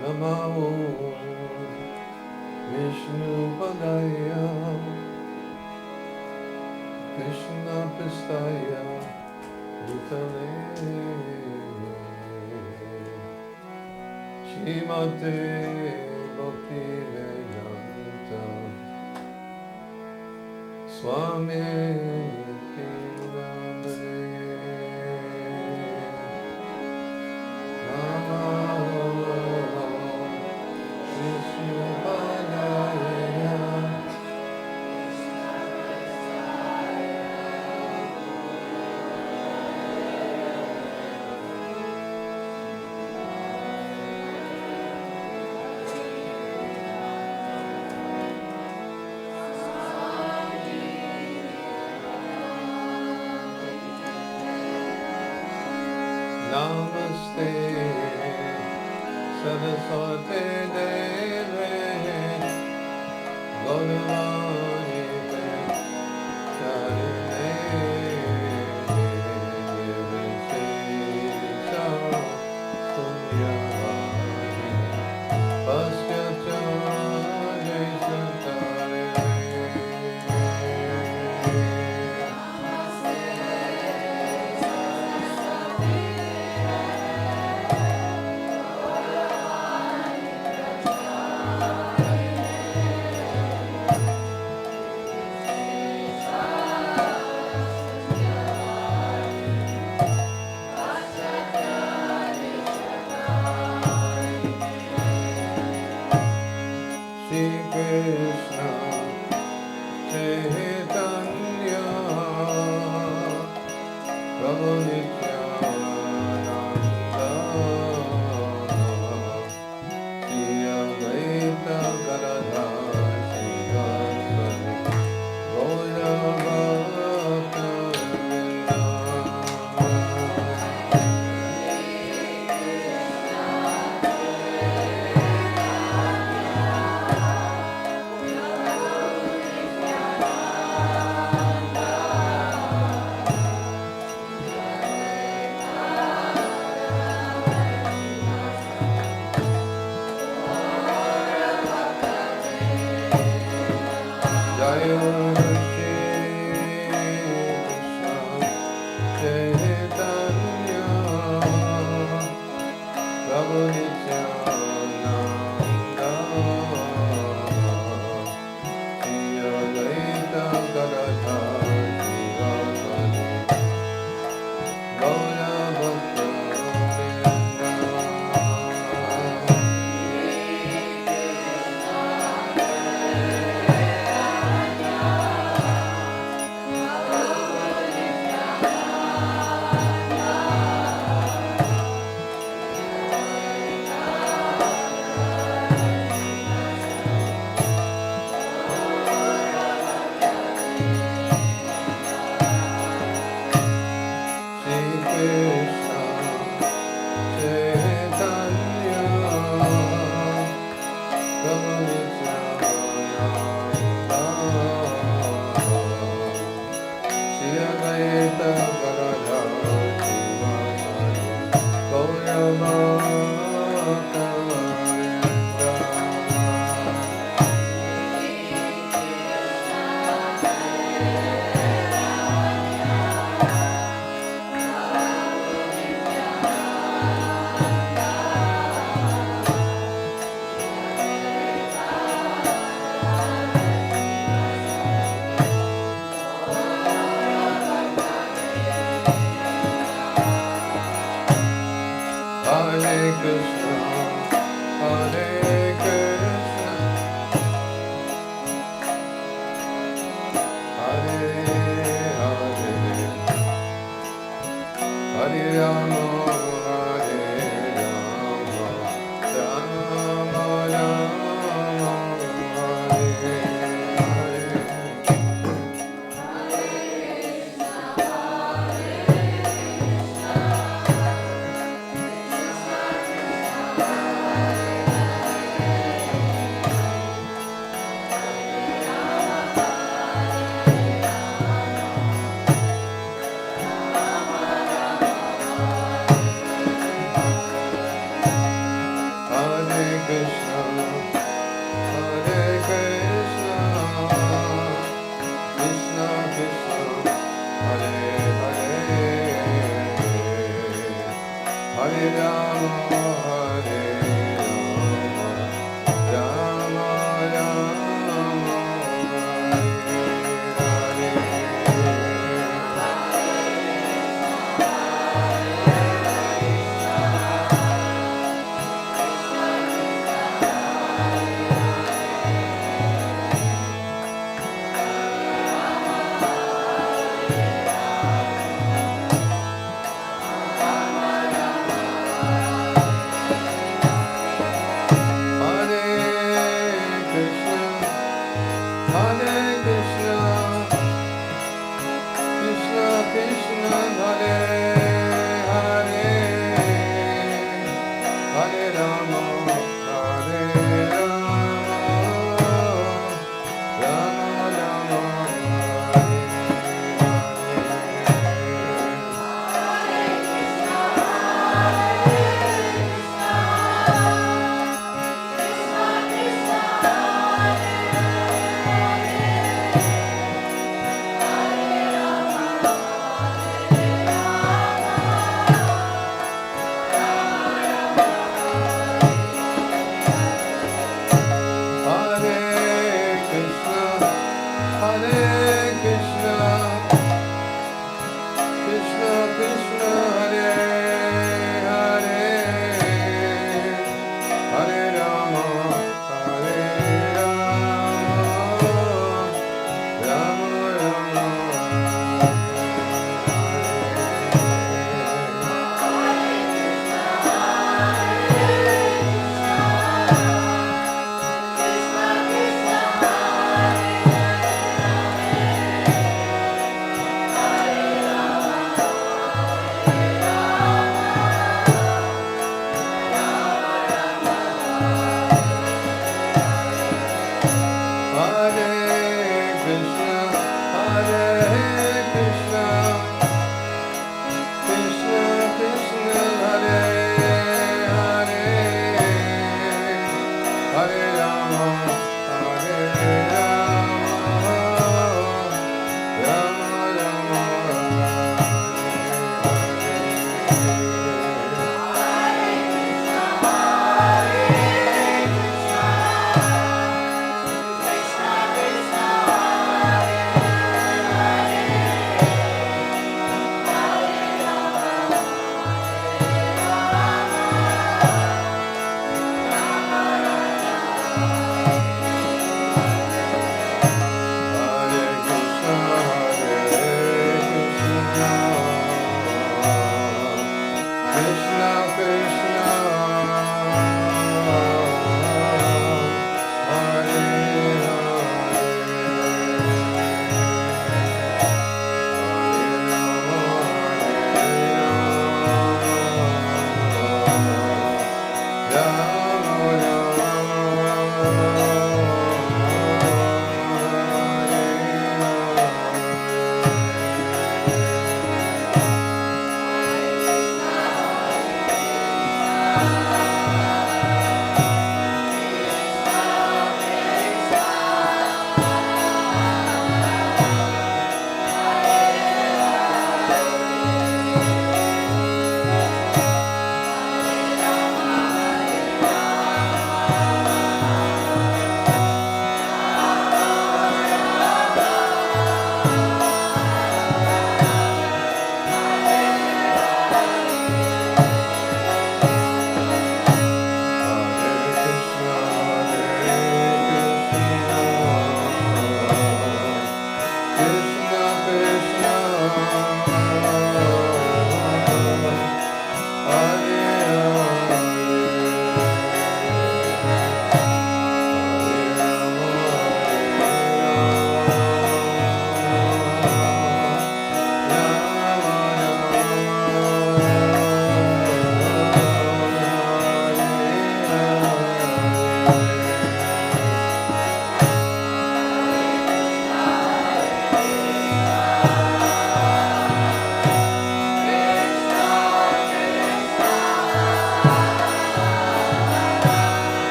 Namo Vishnu Padaya Krishna Pristaya Bhutale Shrimate Bhakti Vedanta Swami Namaste Saraswate Deve Gauravani Charine Nirvishesha Sunyavadi Pasyacharya Shatare Krishna Chaitanya Prabhu Nityananda Shri Advaita Gadadhar Srivasadi Gaura Bhakta Vrinda Jaya Shri Krishna Chaitanya Prabhu Nityananda Shri Advaita Gadadhar Srivasadi Gaura Bhakta Vrinda Shri Krishna Chaitanya Prabhu Nityananda Shri Advaita Gadadhar Srivasadi Gaura Bhakta Vrinda Hare Krishna, Hare Krishna, Hare Hare, Hare Rama, Hare Rama, Rama Rama, Hare Hare. Krishna, Hare Krishna, Krishna Krishna, Hare Hare, Hare Rama, Hare Rama, Rama Rama, Hare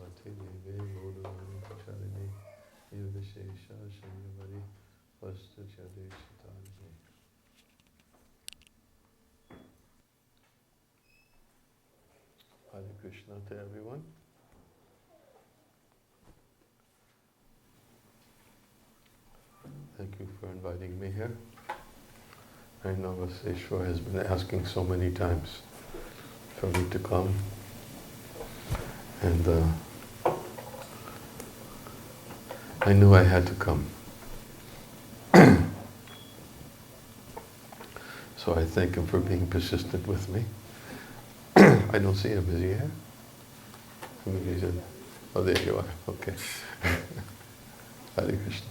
Bhagavate Deve Guru Charini Yudhishesha Shanyavari Vastu Chadeshitani. Hare Krishna to everyone. Thank you for inviting me here. I know Vaseshwar has been asking so many times for me to come. And I knew I had to come. So I thank him for being persistent with me. I don't see him, is he here? Maybe he's in. Oh, there you are. Okay. Hare Krishna.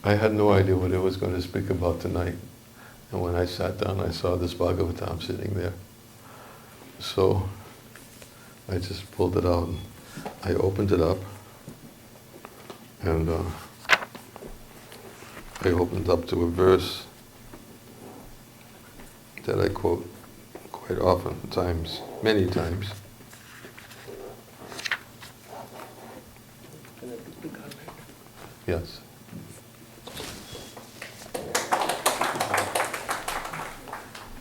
I had no idea what I was going to speak about tonight. And when I sat down, I saw this Bhagavatam sitting there. So I just pulled it out and I opened it up. And I opened up to a verse that I quote quite often, many times. Yes.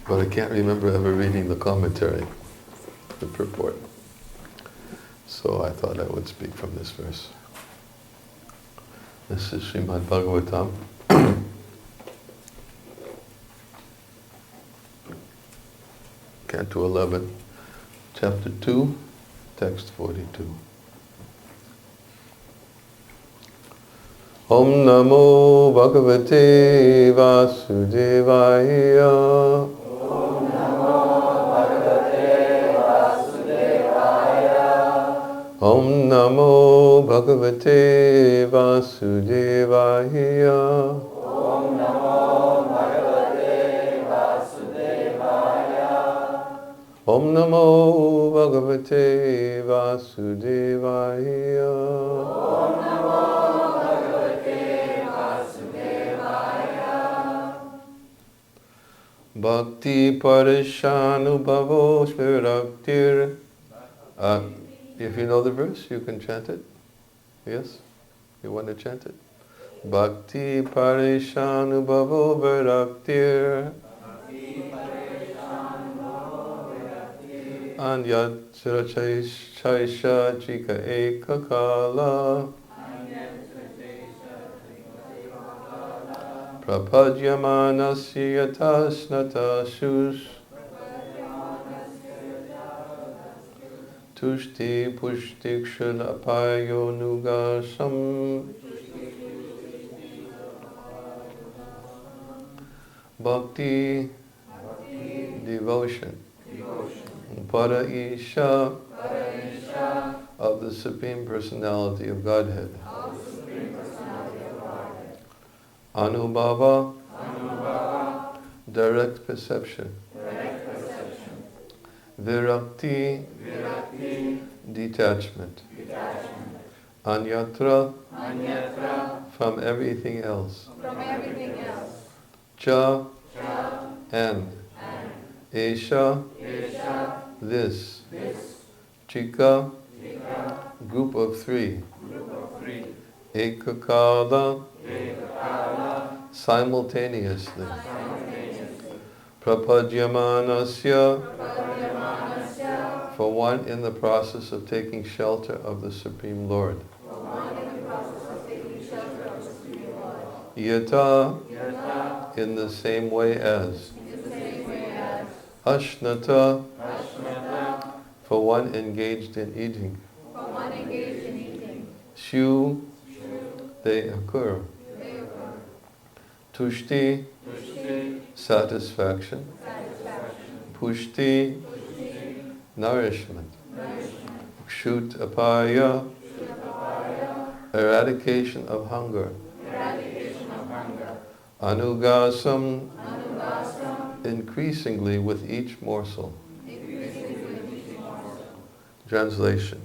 But I can't remember ever reading the commentary, the purport. So I thought I would speak from this verse. This is Srimad Bhagavatam. Canto 11, Chapter 2, Text 42. Om Namo Bhagavate Vasudevaya. Om Namo Bhagavate Vasudevaya. Om Namo Bhagavate Vasudevaya. Om Namo Bhagavate Vasudevaya. Om Namo Bhagavate Vasudevaya. Om Namo Bhagavate Vasudevaya. Bhakti Parishanubhavo Shviraktir. If you know the verse, you can chant it. Yes? You want to chant it? Bhakti Parishanubhavo Viraktir. Anyat Chaisha Chika Ekakala. Prapadyamanasya Tasnata Shus. Tushti Pushtikshalapayo Nugasam. Bhakti, devotion. Para-isha, of the Supreme Personality of Godhead. Anubhava, direct perception. Virakti, detachment. Anyatra, from everything else. Cha, and. Esha, this. Chika, group of three. Ekakala, simultaneously. Prapadyamanasya, for one in the process of taking shelter of the Supreme Lord. Yata, in the same way as. Ashnata, for one engaged in eating. Shu, they occur. Tushti, satisfaction. Pushti, nourishment. Kshut apaya, eradication of hunger. Anugasam, increasingly with each morsel. Translation.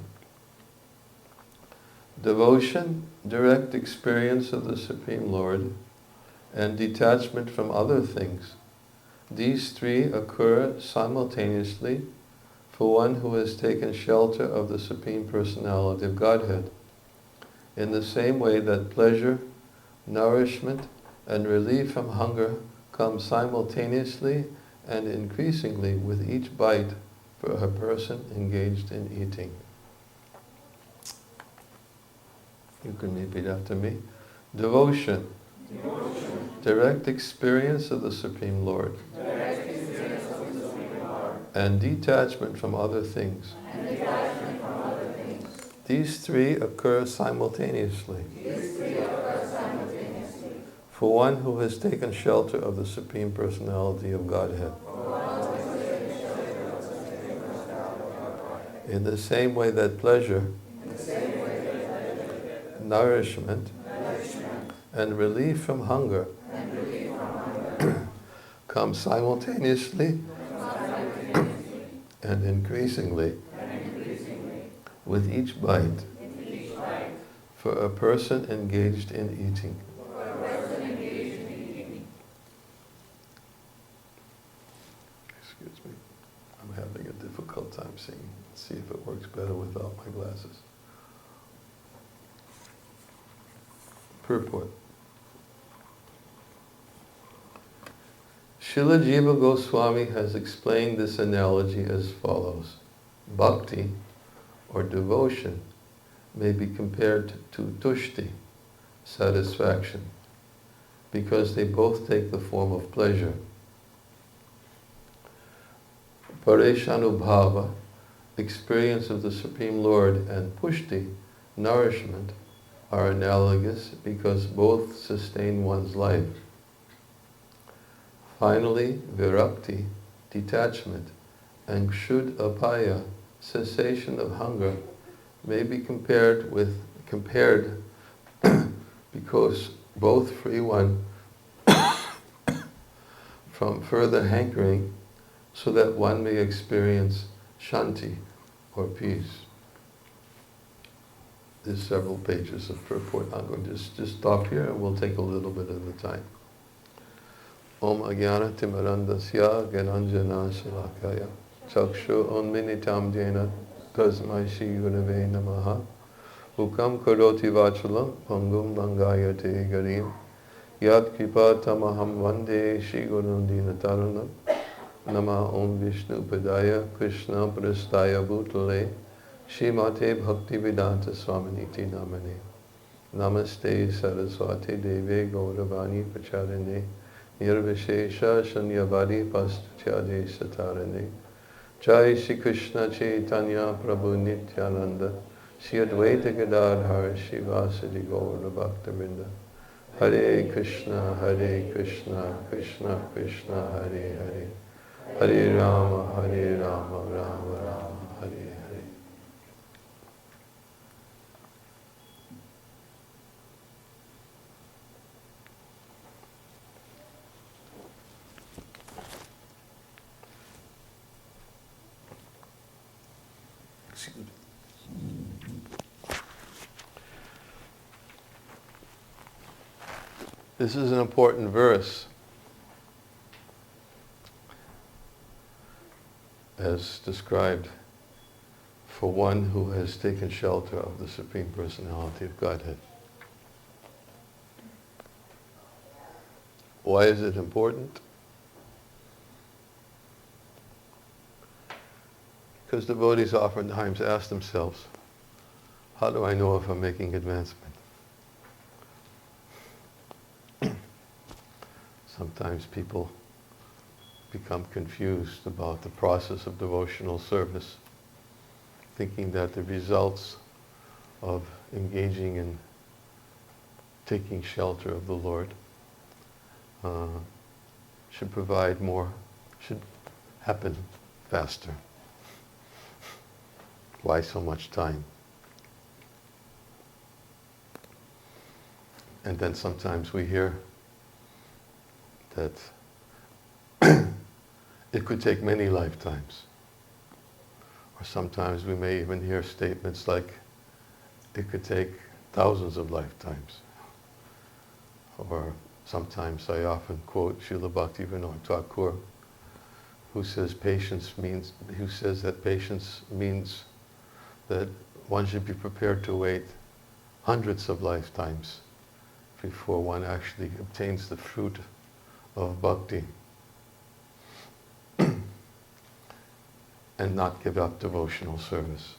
Devotion, direct experience of the Supreme Lord, and detachment from other things. These three occur simultaneously for one who has taken shelter of the Supreme Personality of Godhead, in the same way that pleasure, nourishment, and relief from hunger come simultaneously and increasingly with each bite for a person engaged in eating. You can repeat after me. Devotion. Devotion. Direct experience of the Supreme Lord. Direct experience of the Supreme Lord. And detachment from other things. And detachment from other things. These three occur simultaneously. These three occur simultaneously. For one who has taken shelter of the Supreme Personality of Godhead. In the same way that pleasure, nourishment, and relief from hunger come simultaneously and increasingly with each bite for a person engaged in eating. Excuse me, I'm having a difficult time seeing. Let's see if it works better without my glasses. Purport. Srila Jiva Goswami has explained this analogy as follows. Bhakti, or devotion, may be compared to tushti, satisfaction, because they both take the form of pleasure. Pareshanubhava, experience of the Supreme Lord, and pushti, nourishment, are analogous because both sustain one's life. Finally, virakti, detachment, and kshud apaya, cessation of hunger, may be compared because both free one from further hankering so that one may experience shanti, or peace. There's several pages of purport. I'm going to just stop here and we'll take a little bit at a time. Om Agyana Timarandasya Gyananjana Shalakaya Chakshu Onminitam Jena Tasmai Shri Gurave Namaha Ukam Karoti Vachalam Pangum Langayate Garim Yat Kripa Tamaham Vande Shri Gurundina Taranam Nama Om Vishnu Padaya Krishna Prastaya Bhutale Shrimate Bhaktivedanta Swaminiti Namane Namaste Saraswati Deve Gauravani Pacharane Nirvishesha Shanyavadi Pastutyade Satarane Jai Shri Krishna Chaitanya Prabhu Nityananda Shri Advaita Gadadhar Shivasadi Gaura Bhaktavinda Hare Krishna Krishna Krishna Hare Hare Hare Rama Rama Rama Hare Hare. This is an important verse, as described, for one who has taken shelter of the Supreme Personality of Godhead. Why is it important? Because devotees oftentimes ask themselves, how do I know if I'm making advancement? Sometimes people become confused about the process of devotional service, thinking that the results of engaging in taking shelter of the Lord should happen faster. Why so much time? And then sometimes we hear that it could take many lifetimes. Or sometimes we may even hear statements like, it could take thousands of lifetimes. Or Sometimes I often quote Srila Bhaktivinoda Thakur, who says that patience means that one should be prepared to wait hundreds of lifetimes before one actually obtains the fruit of bhakti and not give up devotional service.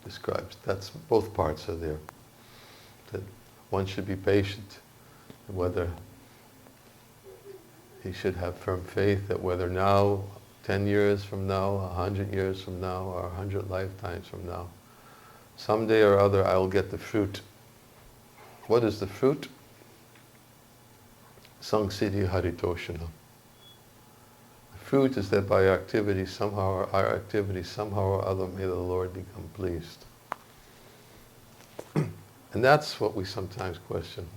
Describes, that's both parts are there. That one should be patient, whether he should have firm faith that whether now, 10 years from now, 100 years from now, or 100 lifetimes from now, someday or other I'll get the fruit. What is the fruit? Samsiddhi Haritoshana. The fruit is that by our activity somehow or other, may the Lord become pleased. And that's what we sometimes question.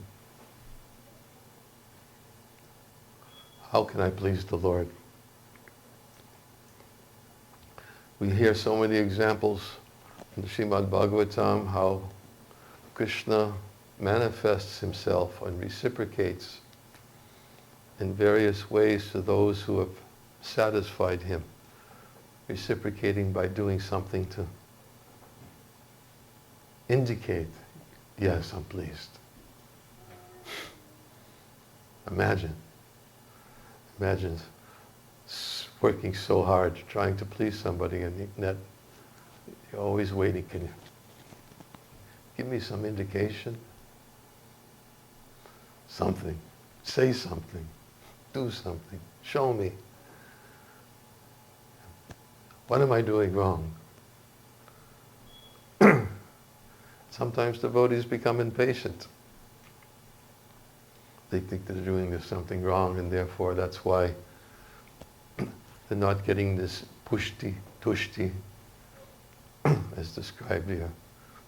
How can I please the Lord? We hear so many examples in the Srimad Bhagavatam how Krishna manifests himself and reciprocates in various ways to those who have satisfied him, reciprocating by doing something to indicate, yes, I'm pleased. Imagine working so hard, trying to please somebody, and yet you're always waiting. Can you give me some indication? Something. Say something. Do something. Show me. What am I doing wrong? Sometimes devotees become impatient. They think they're doing something wrong, and therefore that's why they're not getting this pushti, tushti, as described here.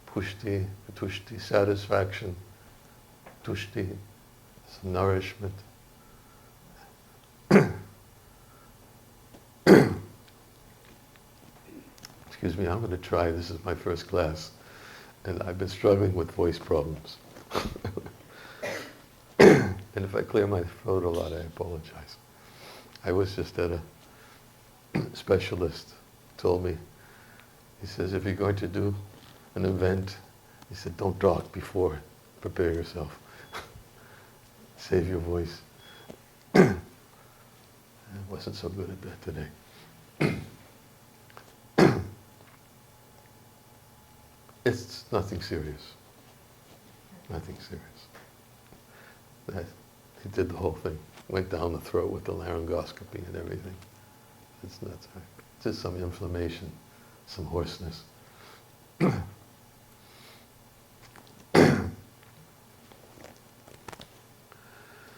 Pushti, tushti, satisfaction, tushti, some nourishment. Excuse me, I'm going to try. This is my first class, and I've been struggling with voice problems. And if I clear my throat a lot, I apologize. I was just at a specialist, told me, he says, if you're going to do an event, he said, don't talk before, prepare yourself. Save your voice. I wasn't so good at that today. It's nothing serious. Nothing serious. He did the whole thing. Went down the throat with the laryngoscopy and everything. It's not sorry. Just some inflammation, some hoarseness.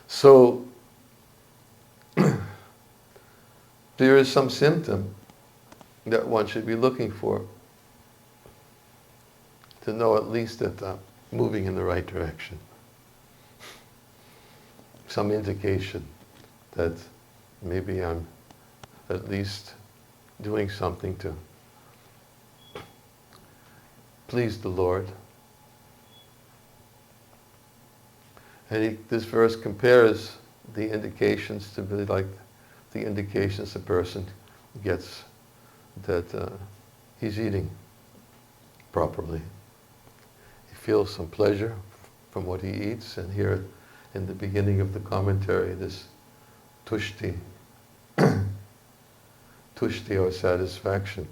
So, there is some symptom that one should be looking for to know at least that I'm moving in the right direction. Some indication that maybe I'm at least doing something to please the Lord. And this verse compares the indications to be like the indications a person gets that he's eating properly. He feels some pleasure from what he eats, and here in the beginning of the commentary, this tushti, tushti or satisfaction,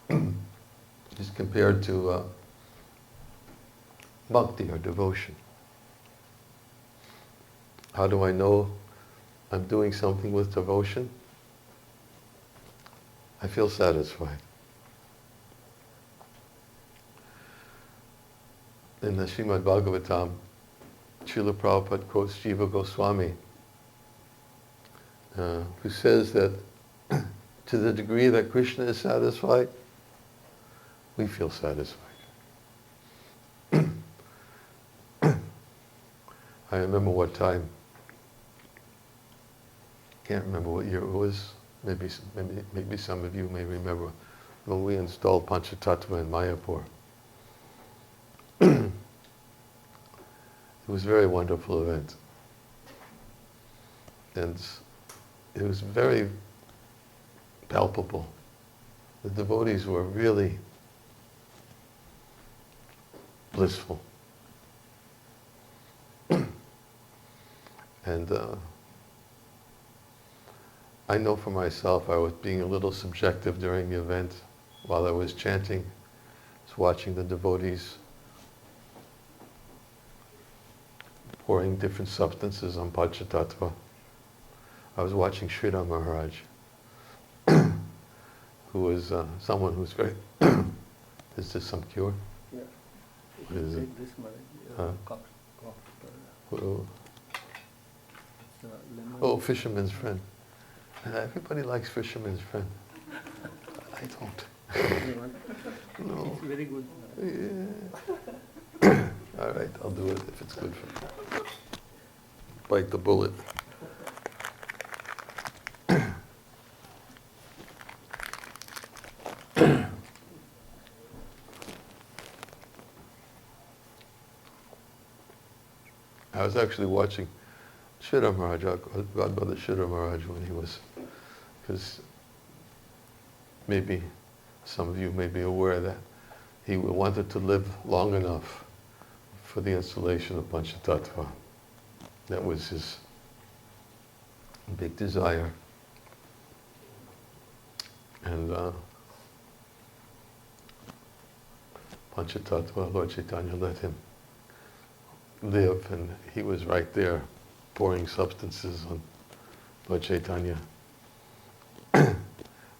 is compared to bhakti or devotion. How do I know I'm doing something with devotion? I feel satisfied. In the Srimad Bhagavatam, Srila Prabhupada quotes Jiva Goswami, who says that to the degree that Krishna is satisfied, we feel satisfied. I remember what time, can't remember what year it was, maybe some of you may remember, when we installed Panchatattva in Mayapur. It was a very wonderful event. And it was very palpable. The devotees were really blissful. And I know for myself I was being a little subjective during the event. While I was chanting, I was watching the devotees pouring different substances on Panchatattva. I was watching Sridhar Maharaj, who was someone who's very... Is this some cure? Yeah. What is it? This Huh? lemon. Oh, Fisherman's Friend. Everybody likes Fisherman's Friend. I don't. No. It's very good. Yeah. All right, I'll do it if it's good for me. Bite the bullet. I was actually watching Sridhar Maharaj, Godmother Sridhar Maharaj, when he was, because maybe some of you may be aware that he wanted to live long enough for the installation of Panchatattva. That was his big desire. And Panchatattva, Lord Chaitanya let him live, and he was right there pouring substances on Lord Chaitanya. And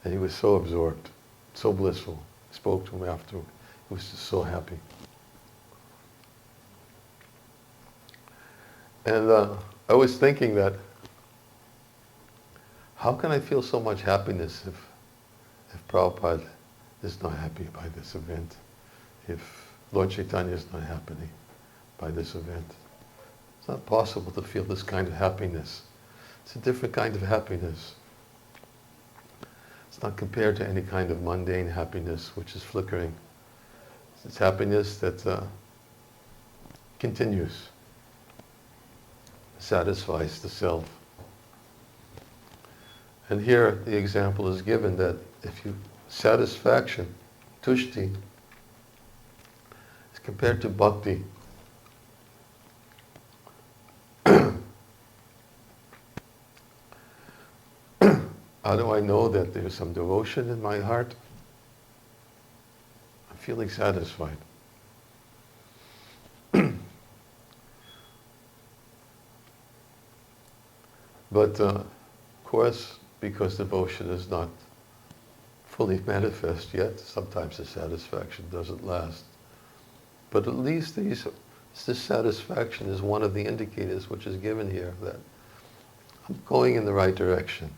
he was so absorbed, so blissful. I spoke to him after. He was just so happy. And I was thinking that, how can I feel so much happiness if Prabhupada is not happy by this event? If Lord Chaitanya is not happy by this event? It's not possible to feel this kind of happiness. It's a different kind of happiness. It's not compared to any kind of mundane happiness which is flickering. It's happiness that continues, satisfies the self. And here the example is given that if you, satisfaction, tushti, is compared to bhakti. How do I know that there's some devotion in my heart? I'm feeling satisfied. But of course, because devotion is not fully manifest yet, sometimes the satisfaction doesn't last. But at least this satisfaction is one of the indicators which is given here that I'm going in the right direction.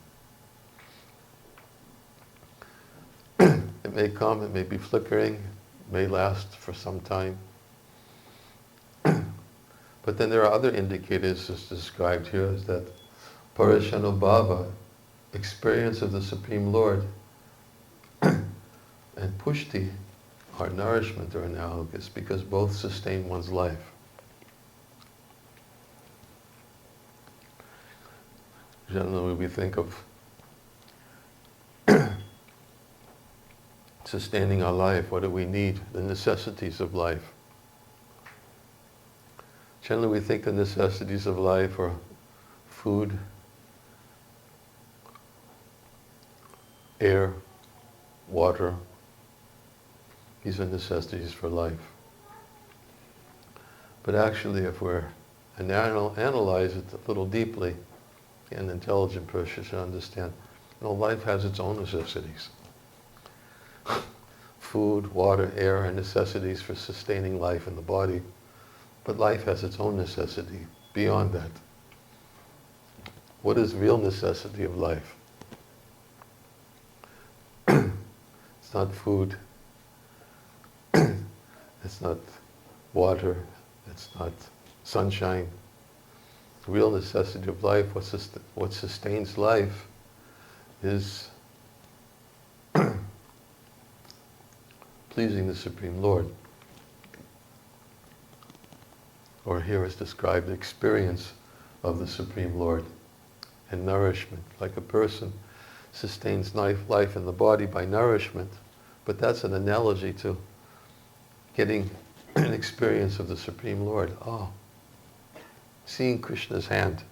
It may come, it may be flickering, it may last for some time. But then there are other indicators as described here, is that Parishanubhava, experience of the Supreme Lord, and pushti, our nourishment, are analogous because both sustain one's life. Generally we think of sustaining our life. What do we need? The necessities of life. Generally we think the necessities of life are food, air, water. These are necessities for life. But actually, if we're analyze it a little deeply, an intelligent person should understand, life has its own necessities. Food, water, air are necessities for sustaining life in the body, but life has its own necessity beyond that. What is real necessity of life? It's not food, it's not water, it's not sunshine. The real necessity of life, what sustains life, is pleasing the Supreme Lord. Or here is described the experience of the Supreme Lord. and nourishment. Like a person sustains life in the body by nourishment, but that's an analogy to getting an experience of the Supreme Lord. Oh, seeing Krishna's hand.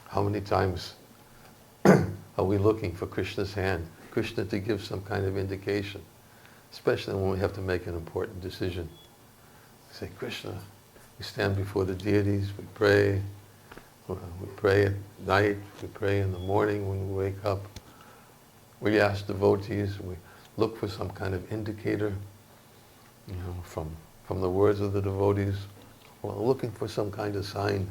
How many times are we looking for Krishna's hand? Krishna to give some kind of indication, especially when we have to make an important decision. We say, Krishna, we stand before the deities, we pray at night, we pray in the morning when we wake up. We ask devotees, we look for some kind of indicator, from the words of the devotees. We're looking for some kind of sign.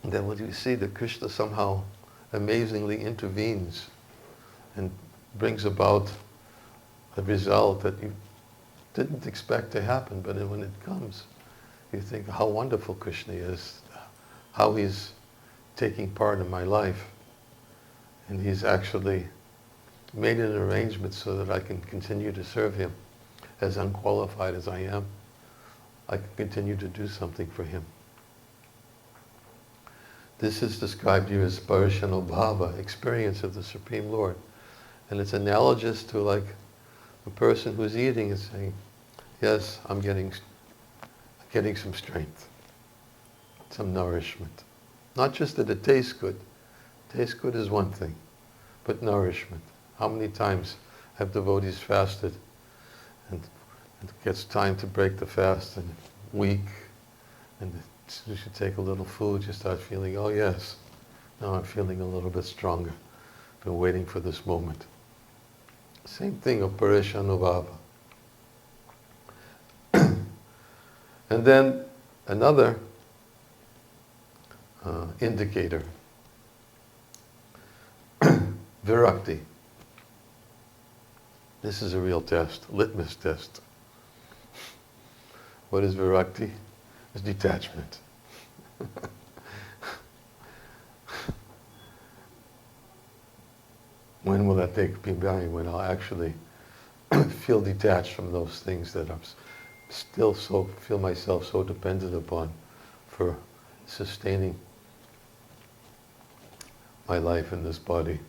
Then when you see that Krishna somehow amazingly intervenes and brings about a result that you didn't expect to happen, but when it comes, you think how wonderful Krishna is, how he's taking part in my life. And he's actually made an arrangement so that I can continue to serve him. As unqualified as I am, I can continue to do something for him. This is described here as Parishanobhava, experience of the Supreme Lord. And it's analogous to like a person who's eating and saying, yes, I'm getting some strength, some nourishment. Not just that it tastes good. Tastes good is one thing, but nourishment. How many times have devotees fasted and it gets time to break the fast and weak, and you should take a little food, you start feeling, oh yes, now I'm feeling a little bit stronger. Been waiting for this moment. Same thing of Parishanubhava. And then another indicator, Virakti. This is a real test, litmus test. What is Virakti? It's detachment. When will that take me by? When I'll actually feel detached from those things that I'm still feel myself so dependent upon for sustaining my life in this body.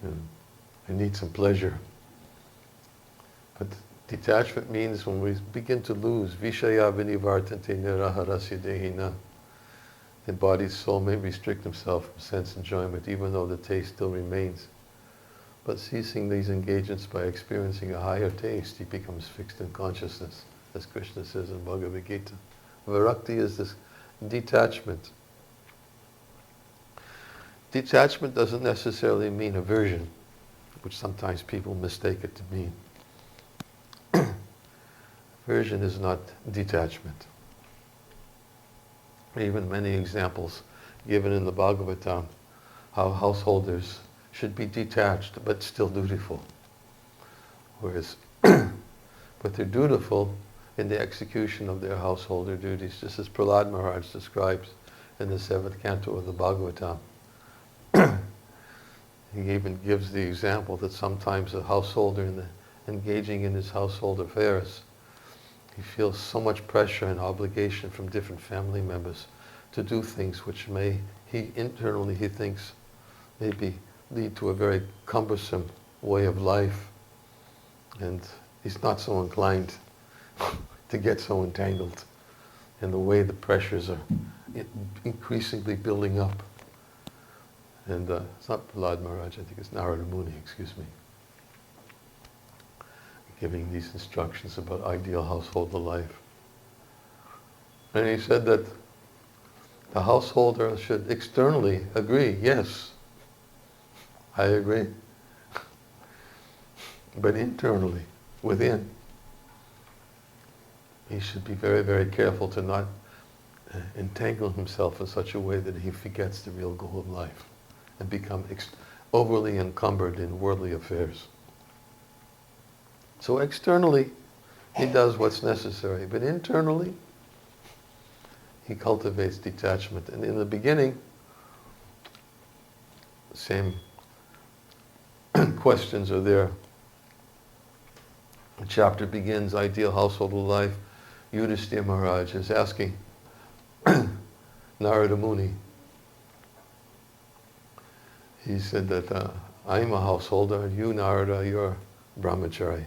I need some pleasure. But detachment means when we begin to lose, Vishaya vinivartante niraharasya dehina. The body's soul may restrict himself from sense enjoyment, even though the taste still remains. But ceasing these engagements by experiencing a higher taste, he becomes fixed in consciousness, as Krishna says in Bhagavad Gita. Virakti is this detachment. Detachment doesn't necessarily mean aversion, which sometimes people mistake it to mean. Aversion is not detachment. Even many examples given in the Bhagavatam, how householders should be detached but still dutiful. Whereas, but they're dutiful in the execution of their householder duties, just as Prahlad Maharaj describes in the 7th canto of the Bhagavatam. He even gives the example that sometimes a householder engaging in his household affairs, he feels so much pressure and obligation from different family members to do things which he internally thinks maybe lead to a very cumbersome way of life. And he's not so inclined to get so entangled in the way the pressures are increasingly building up. And it's not Prahlad Maharaj, I think it's Narada Muni, giving these instructions about ideal householder life. And he said that the householder should externally agree, yes, I agree. But internally, within, he should be very, very careful to not entangle himself in such a way that he forgets the real goal of life and become overly encumbered in worldly affairs. So externally, he does what's necessary, but internally, he cultivates detachment. And in the beginning, same questions are there. The chapter begins, ideal household life, Yudhishthira Maharaj is asking Narada Muni. He said that I'm a householder, you Narada, you're brahmachari.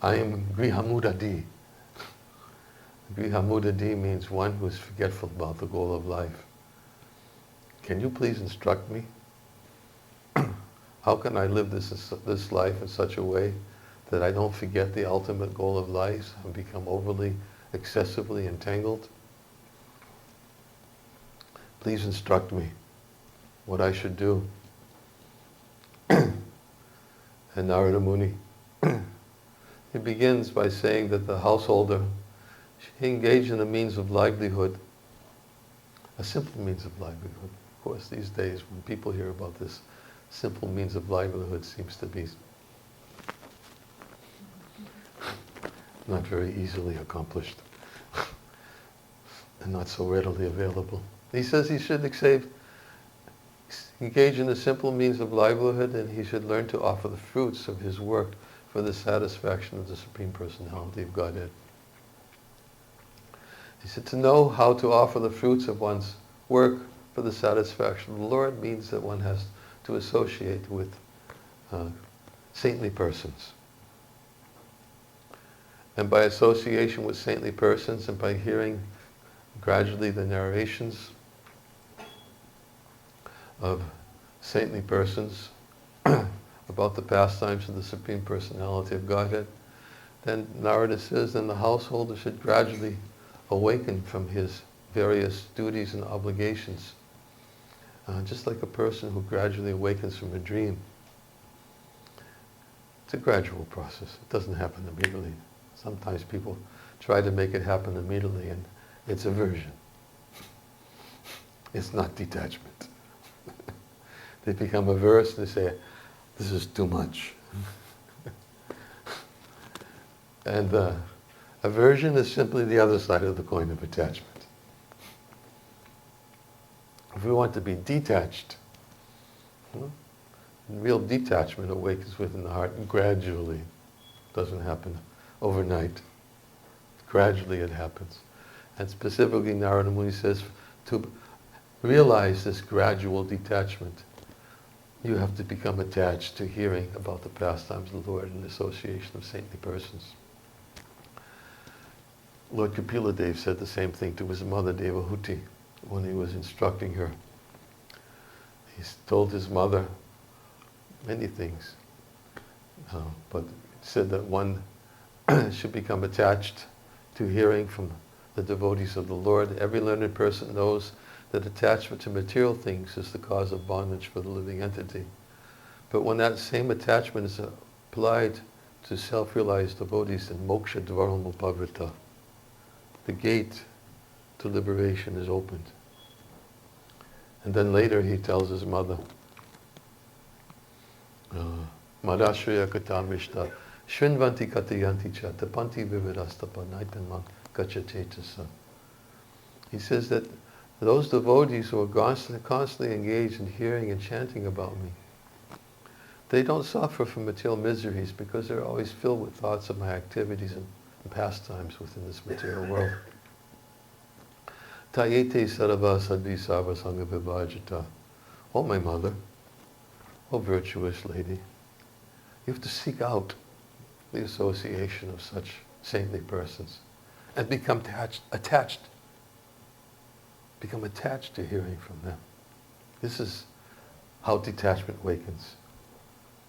I am Grihamudadi. Grihamudadi means one who is forgetful about the goal of life. Can you please instruct me? How can I live this life in such a way that I don't forget the ultimate goal of life and become overly, excessively entangled? Please instruct me what I should do. And Narada Muni, he begins by saying that the householder should engage in a means of livelihood, a simple means of livelihood. Of course, these days when people hear about this, simple means of livelihood seems to be not very easily accomplished and not so readily available. He says he should engage in a simple means of livelihood, and he should learn to offer the fruits of his work for the satisfaction of the Supreme Personality of Godhead. He said to know how to offer the fruits of one's work for the satisfaction of the Lord means that one has to associate with saintly persons. And by association with saintly persons and by hearing gradually the narrations of saintly persons about the pastimes of the Supreme Personality of Godhead, then Narada says, then the householder should gradually awaken from his various duties and obligations, just like a person who gradually awakens from a dream. It's a gradual process. It doesn't happen immediately. Sometimes people try to make it happen immediately, and it's aversion. It's not detachment. They become averse and they say, this is too much. And aversion is simply the other side of the coin of attachment. If we want to be detached, real detachment awakens within the heart gradually. It doesn't happen overnight. Gradually it happens. And specifically Narada Muni says, to realize this gradual detachment, you have to become attached to hearing about the pastimes of the Lord and the association of saintly persons. Lord Kapila Dev said the same thing to his mother Devahuti when he was instructing her. He told his mother many things, but said that one should become attached to hearing from the devotees of the Lord. Every learned person knows that attachment to material things is the cause of bondage for the living entity. But when that same attachment is applied to self-realized devotees, then moksha dvaram upavrita, the gate to liberation is opened. And then later he tells his mother, Madashraya katamishta, shrinvanti katayanti cha, tapanti vivirastapa, naitanman kachateta. He says that those devotees who are constantly engaged in hearing and chanting about me, they don't suffer from material miseries because they're always filled with thoughts of my activities and pastimes within this material world. Tayete sarava sadvi sarva sangha vibhajita. Oh my mother, oh virtuous lady, you have to seek out the association of such saintly persons and become attached. Become attached to hearing from them. This is how detachment wakens.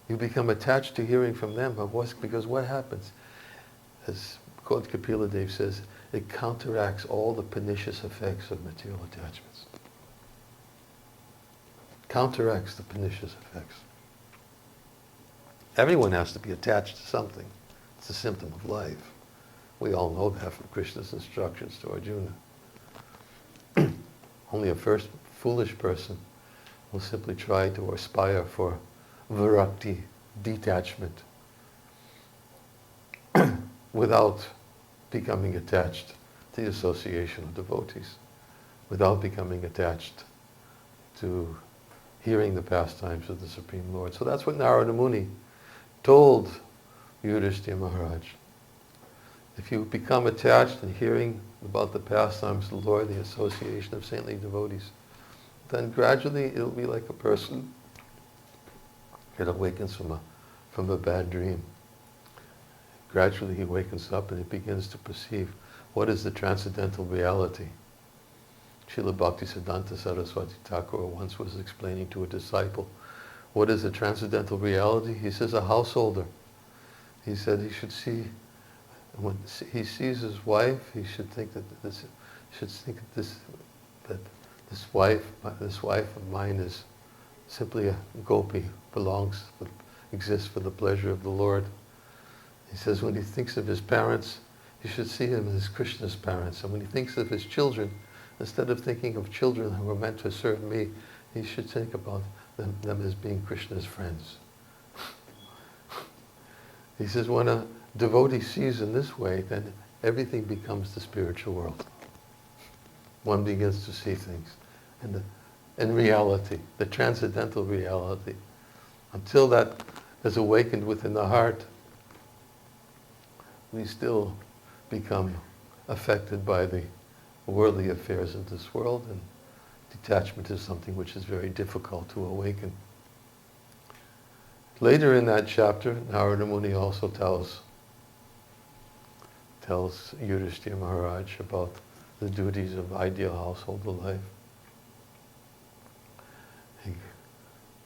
You become attached to hearing from them, because what happens? As Lord Kapila Dev says, it counteracts all the pernicious effects of material attachments. Counteracts the pernicious effects. Everyone has to be attached to something. It's a symptom of life. We all know that from Krishna's instructions to Arjuna. Only a first foolish person will simply try to aspire for virakti, detachment, without becoming attached to the association of devotees, without becoming attached to hearing the pastimes of the Supreme Lord. So that's what Narada Muni told Yudhishthira Maharaj. If you become attached in hearing about the pastimes of the Lord, the association of saintly devotees, then gradually it'll be like a person that awakens from a bad dream. Gradually he wakens up and he begins to perceive what is the transcendental reality. Srila Bhaktisiddhanta Saraswati Thakur once was explaining to a disciple, what is the transcendental reality? He says, a householder. He said he should see, when he sees his wife, he should think that this wife of mine is simply a gopi, exists for the pleasure of the Lord. He says when he thinks of his parents, he should see them as Krishna's parents. And when he thinks of his children, instead of thinking of children who are meant to serve me, he should think about them as being Krishna's friends. He says when a devotee sees in this way, then everything becomes the spiritual world. One begins to see things in reality, the transcendental reality. Until that is awakened within the heart, we still become affected by the worldly affairs of this world, and detachment is something which is very difficult to awaken. Later in that chapter, Narada Muni also tells Yudhishthira Maharaj about the duties of ideal household life.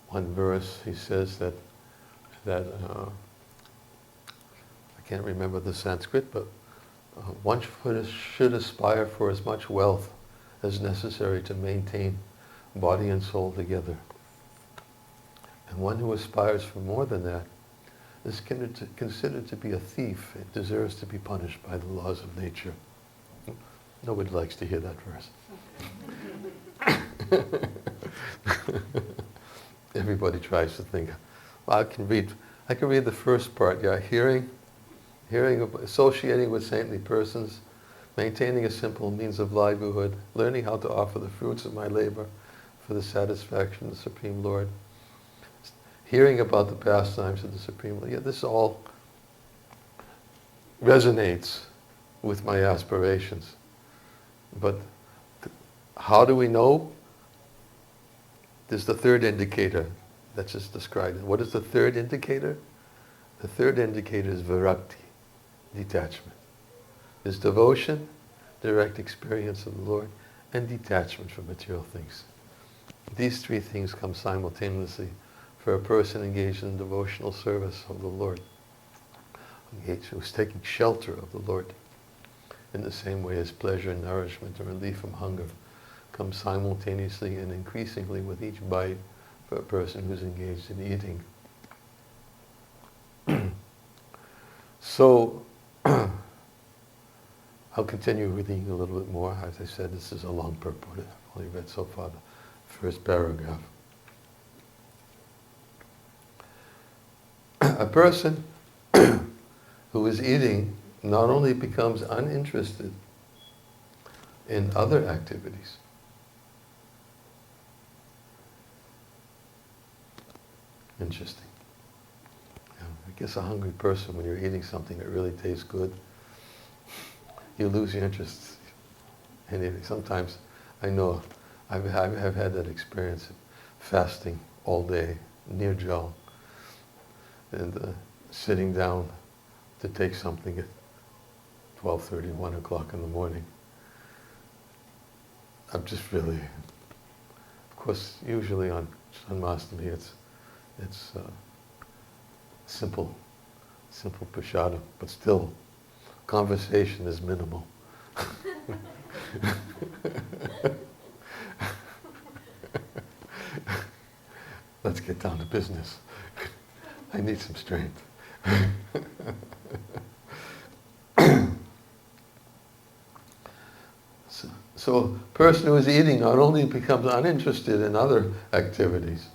One verse, he says that I can't remember the Sanskrit, but one should aspire for as much wealth as necessary to maintain body and soul together. And one who aspires for more than that is considered to be a thief. It deserves to be punished by the laws of nature. Nobody likes to hear that verse. Everybody tries to think, well, I can read the first part. Yeah, hearing, associating with saintly persons, maintaining a simple means of livelihood, learning how to offer the fruits of my labor for the satisfaction of the Supreme Lord, hearing about the pastimes of the Supreme Lord. Yeah, this all resonates with my aspirations. But how do we know? There's the third indicator that's just described. What is the third indicator? The third indicator is virakti, detachment. There's devotion, direct experience of the Lord, and detachment from material things. These three things come simultaneously for a person engaged in devotional service of the Lord, who's taking shelter of the Lord, in the same way as pleasure, nourishment, and relief from hunger come simultaneously and increasingly with each bite for a person who's engaged in eating. So, I'll continue reading a little bit more. As I said, this is a long purport. I've only read so far the first paragraph. A person who is eating not only becomes uninterested in other activities, interesting. I guess a hungry person, when you're eating something that really tastes good, you lose your interest in eating. Sometimes, I know, I've had that experience of fasting all day, near Jal, and sitting down to take something at 12:30, 1 o'clock in the morning. I'm just really, of course, usually on Janmashtami it's simple prashadam, but still, conversation is minimal. Let's get down to business. I need some strength. So a person who is eating not only becomes uninterested in other activities,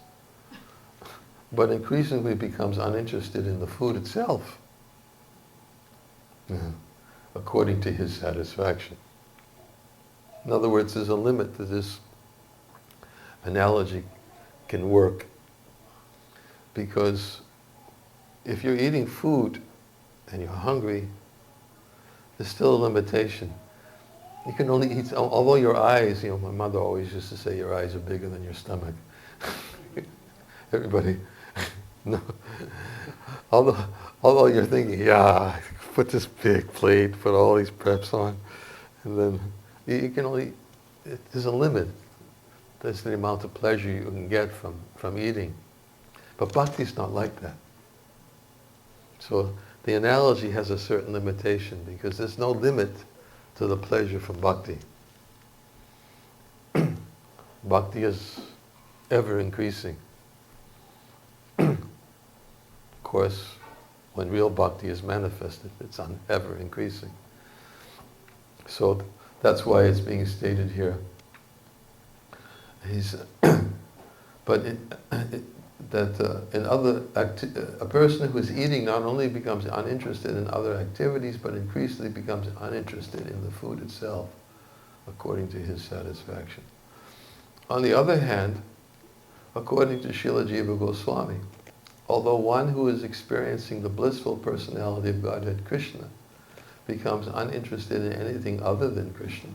but increasingly becomes uninterested in the food itself, according to his satisfaction. In other words, there's a limit to this analogy can work, because if you're eating food and you're hungry, there's still a limitation. You can only eat, although your eyes, my mother always used to say your eyes are bigger than your stomach. Everybody, no. Although you're thinking, yeah, put this big plate, put all these preps on, and then you can only, there's a limit. There's the amount of pleasure you can get from eating. But bhakti's not like that. So the analogy has a certain limitation because there's no limit to the pleasure from bhakti. Bhakti is ever increasing. Of course, when real bhakti is manifested, it's ever increasing. So that's why it's being stated here. A person who is eating not only becomes uninterested in other activities, but increasingly becomes uninterested in the food itself, according to his satisfaction. On the other hand, according to Srila Jiva Goswami, although one who is experiencing the blissful personality of Godhead Krishna becomes uninterested in anything other than Krishna,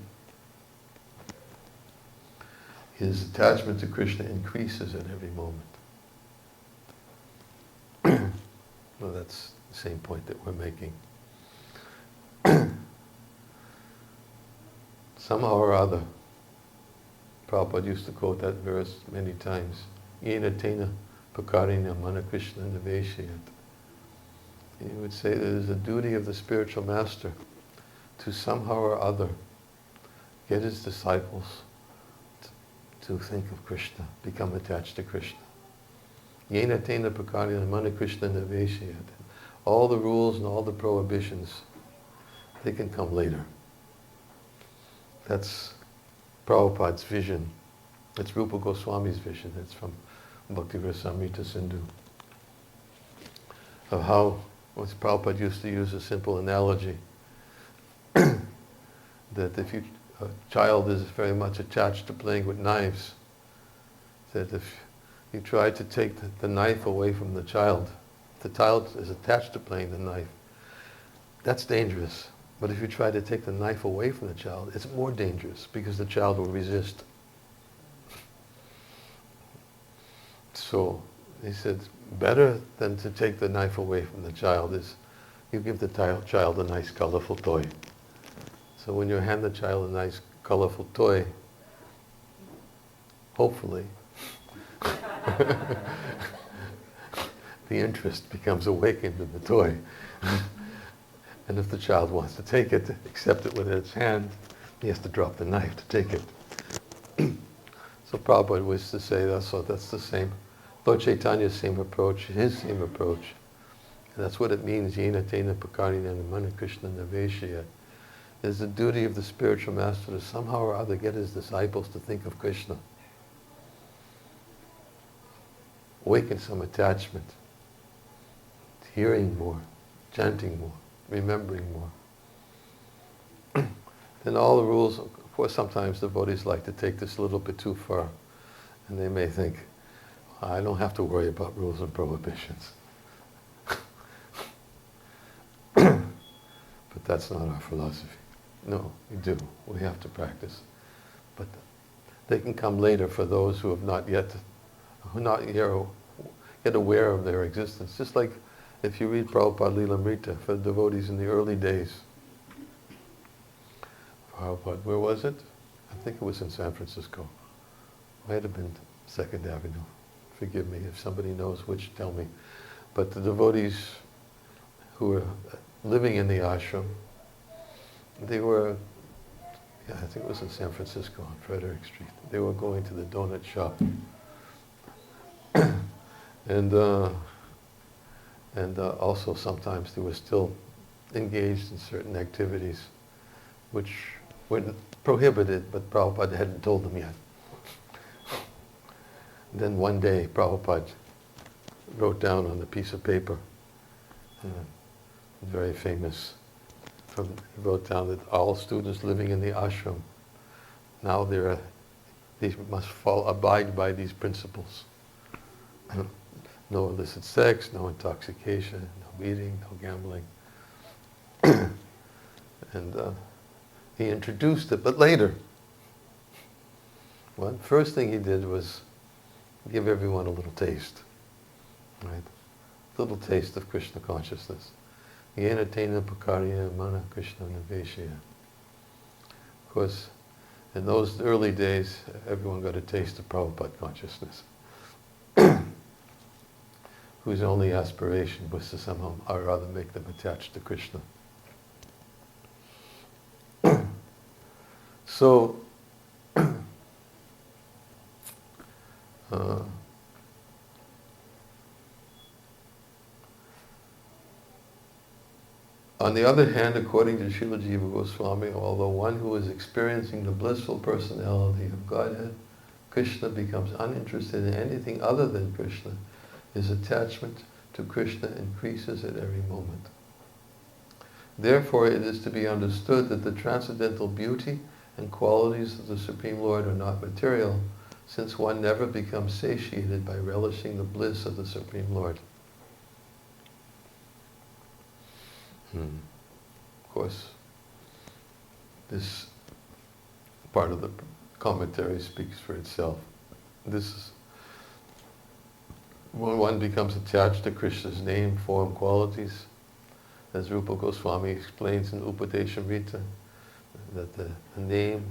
his attachment to Krishna increases at every moment. Well, that's the same point that we're making. Somehow or other, Prabhupada used to quote that verse many times. Yena tena pakarina mana Krishna niveshayat. He would say that it is a duty of the spiritual master to somehow or other get his disciples to think of Krishna, become attached to Krishna. Yena tena prakarya mana Krishna niveshayat. All the rules and all the prohibitions, they can come later. That's Prabhupada's vision. It's Rupa Goswami's vision. It's from Bhakti Rasamrita Sindhu. Of how Prabhupada used to use a simple analogy that if a child is very much attached to playing with knives, that if you try to take the knife away from the child is attached to playing the knife, that's dangerous. But if you try to take the knife away from the child, it's more dangerous because the child will resist. So he said, better than to take the knife away from the child is you give the child a nice colorful toy. So when you hand the child a nice colorful toy, hopefully, the interest becomes awakened in the toy. And if the child wants to take it, accept it with its hand, he has to drop the knife to take it. So Prabhupada wished to say that, so that's the same. Lord Chaitanya's same approach, his same approach. And that's what it means, yena tena pakarina mana Krishna niveshaya. It's the duty of the spiritual master to somehow or other get his disciples to think of Krishna. Awaken some attachment, hearing more, chanting more, remembering more. Then all the rules, of course sometimes devotees like to take this a little bit too far. And they may think, I don't have to worry about rules and prohibitions. But that's not our philosophy. No, we do. We have to practice. But they can come later for those who are not yet aware of their existence. Just like if you read Prabhupada Lilamrita for the devotees in the early days. Prabhupada, where was it? I think it was in San Francisco. Might have been 2nd Avenue. Forgive me, if somebody knows which, tell me. But the devotees who were living in the ashram, they were, I think it was in San Francisco on Frederick Street. They were going to the donut shop. And also sometimes they were still engaged in certain activities which were prohibited, but Prabhupada hadn't told them yet. And then one day Prabhupada wrote down on a piece of paper, very famous, he wrote down that all students living in the ashram, now they must abide by these principles. No illicit sex, no intoxication, no eating, no gambling. And he introduced it, but later. Well, first thing he did was give everyone a little taste, right? A little taste of Krishna consciousness. Yena tena pakarya mana Krishna naveshya. Of course, in those early days, everyone got a taste of Prabhupada consciousness, whose only aspiration was to somehow or rather make them attached to Krishna. So, on the other hand, according to Srila Jiva Goswami, although one who is experiencing the blissful personality of Godhead, Krishna, becomes uninterested in anything other than Krishna, his attachment to Krishna increases at every moment. Therefore, it is to be understood that the transcendental beauty and qualities of the Supreme Lord are not material, since one never becomes satiated by relishing the bliss of the Supreme Lord. Of course, this part of the commentary speaks for itself. This is when one becomes attached to Krishna's name, form, qualities, as Rupa Goswami explains in Upadeshamrita, that the name,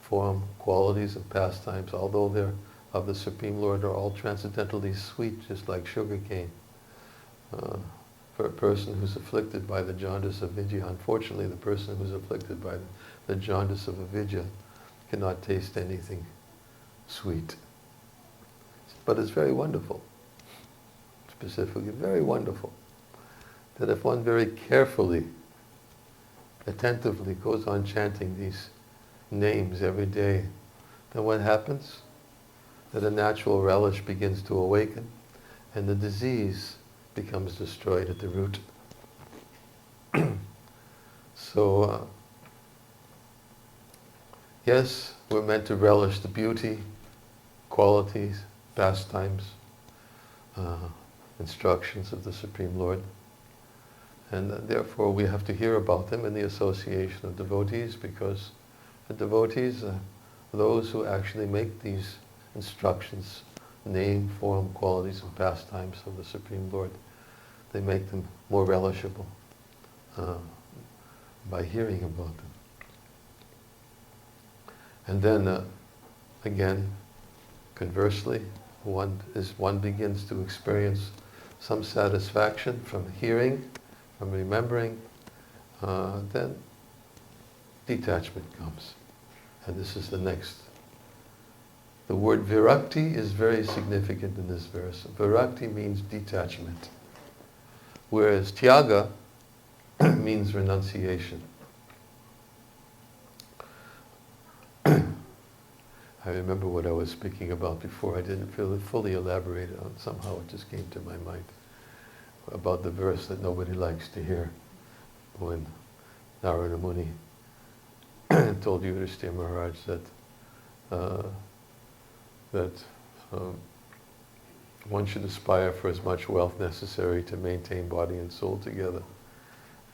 form, qualities, and pastimes, although they're of the Supreme Lord, are all transcendentally sweet, just like sugar cane. For a person who's afflicted by the jaundice of vidya, unfortunately the person who's afflicted by the jaundice of avidya cannot taste anything sweet. But it's very wonderful, specifically very wonderful, that if one very carefully, attentively goes on chanting these names every day, then what happens? That a natural relish begins to awaken, and the disease becomes destroyed at the root. So, yes, we're meant to relish the beauty, qualities, pastimes, instructions of the Supreme Lord. And therefore we have to hear about them in the association of devotees, because the devotees are those who actually make these instructions, name, form, qualities, and pastimes of the Supreme Lord. They make them more relishable by hearing about them. And then, again, conversely, one begins to experience some satisfaction from hearing, from remembering, then detachment comes. And this is the next. The word virakti is very significant in this verse. Virakti means detachment, whereas tyaga means renunciation. I remember what I was speaking about before. I didn't feel it fully elaborated on. Somehow it just came to my mind about the verse that nobody likes to hear, when Narada Muni told Yudhishthira Maharaj that one should aspire for as much wealth necessary to maintain body and soul together.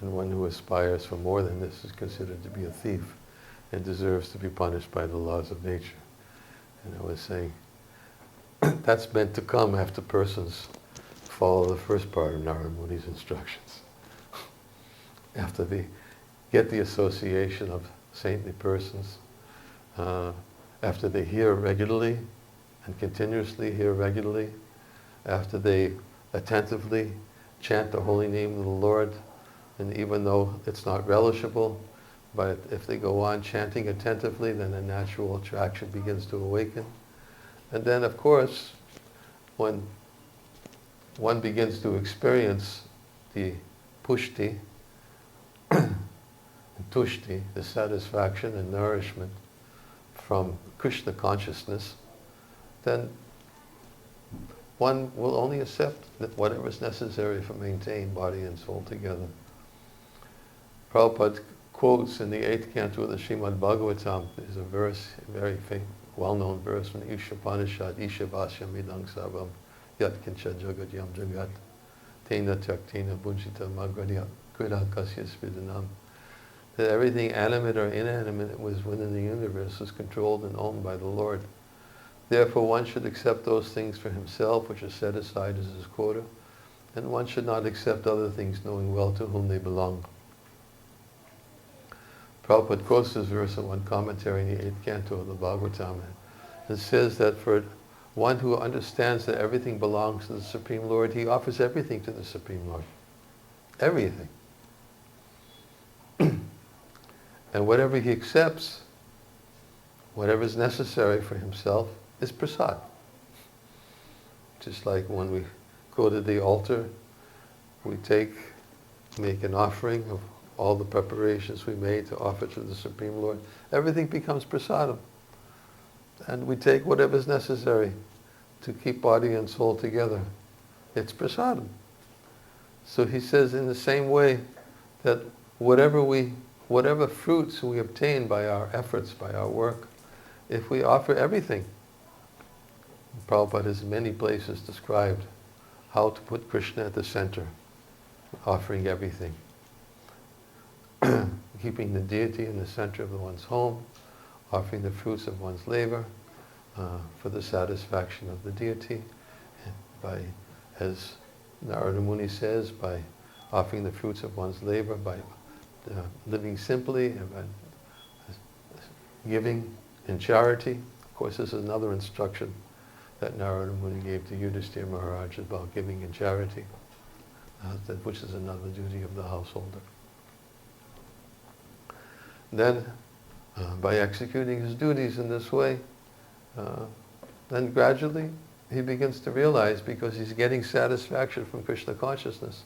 And one who aspires for more than this is considered to be a thief and deserves to be punished by the laws of nature. And I was saying, that's meant to come after persons follow the first part of Narada Muni's instructions. After they get the association of saintly persons, after they hear regularly and continuously hear regularly, after they attentively chant the holy name of the Lord, and even though it's not relishable, but if they go on chanting attentively, then a natural attraction begins to awaken. And then, of course, when one begins to experience the pushti and tushti, the satisfaction and nourishment from Krishna consciousness, then one will only accept that whatever is necessary for maintaining body and soul together. Prabhupada quotes in the 8th canto of the Srimad Bhagavatam, there's a verse, a very well-known verse from the Ishopanishad, Ishabhasyam idang sarvam yat kincha jagat yam jagat tena tyaktena bunchita magradya krida kasya svidanam that everything animate or inanimate was within the universe is controlled and owned by the Lord. Therefore, one should accept those things for himself which are set aside as his quota, and one should not accept other things knowing well to whom they belong. Prabhupada quotes this verse in one commentary in the 8th canto of the Bhagavatam. It says that for one who understands that everything belongs to the Supreme Lord, he offers everything to the Supreme Lord. Everything. And whatever he accepts, whatever is necessary for himself, is prasad. Just like when we go to the altar, we make an offering of all the preparations we made to offer to the Supreme Lord. Everything becomes prasadam. And we take whatever is necessary to keep body and soul together. It's prasadam. So he says in the same way that whatever fruits we obtain by our efforts, by our work, if we offer everything, Prabhupada has in many places described how to put Krishna at the center, offering everything. Keeping the deity in the center of one's home, offering the fruits of one's labor for the satisfaction of the deity, by, as Narada Muni says, by offering the fruits of one's labor, by living simply, and by giving in charity. Of course, this is another instruction that Narada Muni gave to Yudhishthira Maharaj about giving in charity, which is another duty of the householder. Then, by executing his duties in this way, then gradually he begins to realize, because he's getting satisfaction from Krishna consciousness,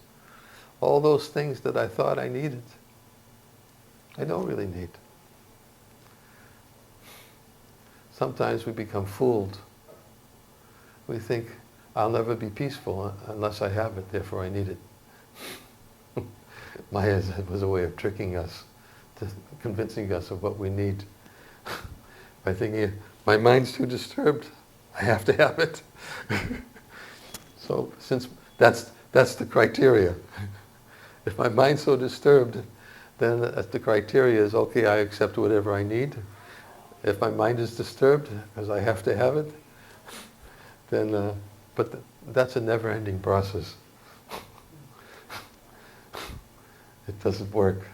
all those things that I thought I needed, I don't really need. Sometimes we become fooled. We think, I'll never be peaceful unless I have it, therefore I need it. Maya was a way of tricking us, convincing us of what we need. By thinking, my mind's too disturbed, I have to have it. So since that's the criteria. If my mind's so disturbed, then the criteria is, okay, I accept whatever I need. If my mind is disturbed, because I have to have it, then, but that's a never-ending process. It doesn't work.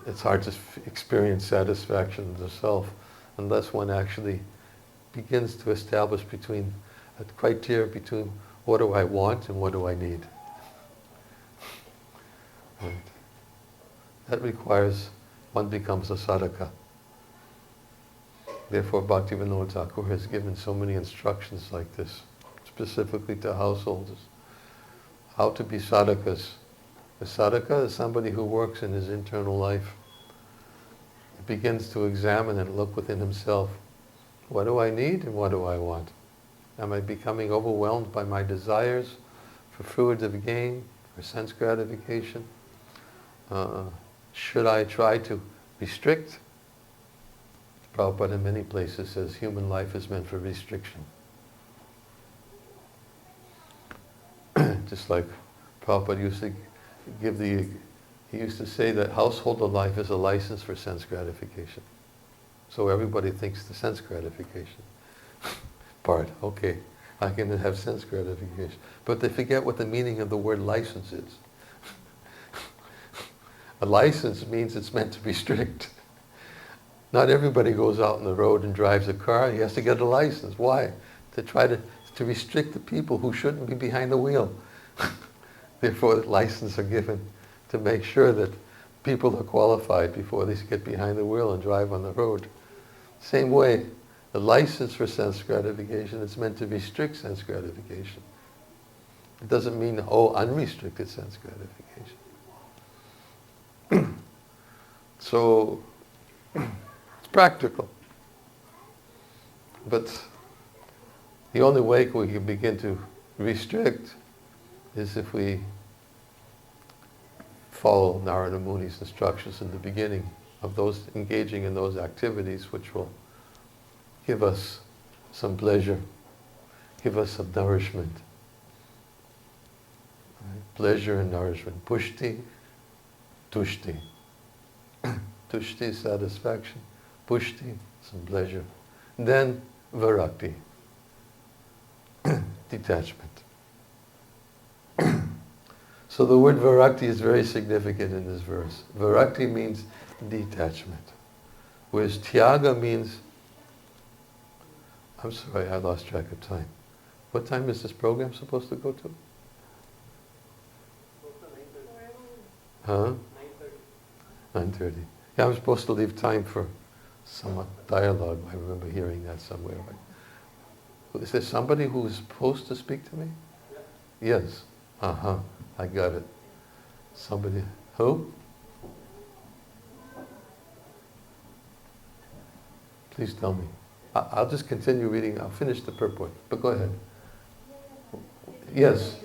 It's hard to experience satisfaction of the self unless one actually begins to establish a criteria between what do I want and what do I need. Right. That requires one becomes a sadhaka. Therefore, Bhaktivinoda Thakur has given so many instructions like this, specifically to householders. How to be sadhakas. A sadhaka is somebody who works in his internal life. He begins to examine and look within himself. What do I need and what do I want? Am I becoming overwhelmed by my desires for fruitive gain, for sense gratification? Should I try to restrict? Prabhupada in many places says human life is meant for restriction. Just like Prabhupada used to he used to say that householder life is a license for sense gratification. So everybody thinks the sense gratification part, okay, I can have sense gratification. But they forget what the meaning of the word license is. A license means it's meant to restrict. Not everybody goes out on the road and drives a car. He has to get a license. Why? To try to restrict the people who shouldn't be behind the wheel. Therefore, licenses are given to make sure that people are qualified before they get behind the wheel and drive on the road. Same way, the license for sense gratification is meant to restrict sense gratification. It doesn't mean, unrestricted sense gratification. So, it's practical. But the only way we can begin to restrict is if we follow Narada Muni's instructions in the beginning of those engaging in those activities which will give us some pleasure, give us some nourishment. Right? Pleasure and nourishment. Pushti, tushti. Tushti, satisfaction. Pushti, some pleasure. Then Virakti, detachment. So the word Virakti is very significant in this verse. Virakti means detachment. Whereas Tyaga means, I'm sorry, I lost track of time. What time is this program supposed to go to? Huh? 9:30. Yeah, I'm supposed to leave time for some dialogue. I remember hearing that somewhere. Is there somebody who is supposed to speak to me? Yes. Uh-huh. I got it. Somebody. Who? Please tell me. I'll just continue reading. I'll finish the purport. But go ahead. Yes.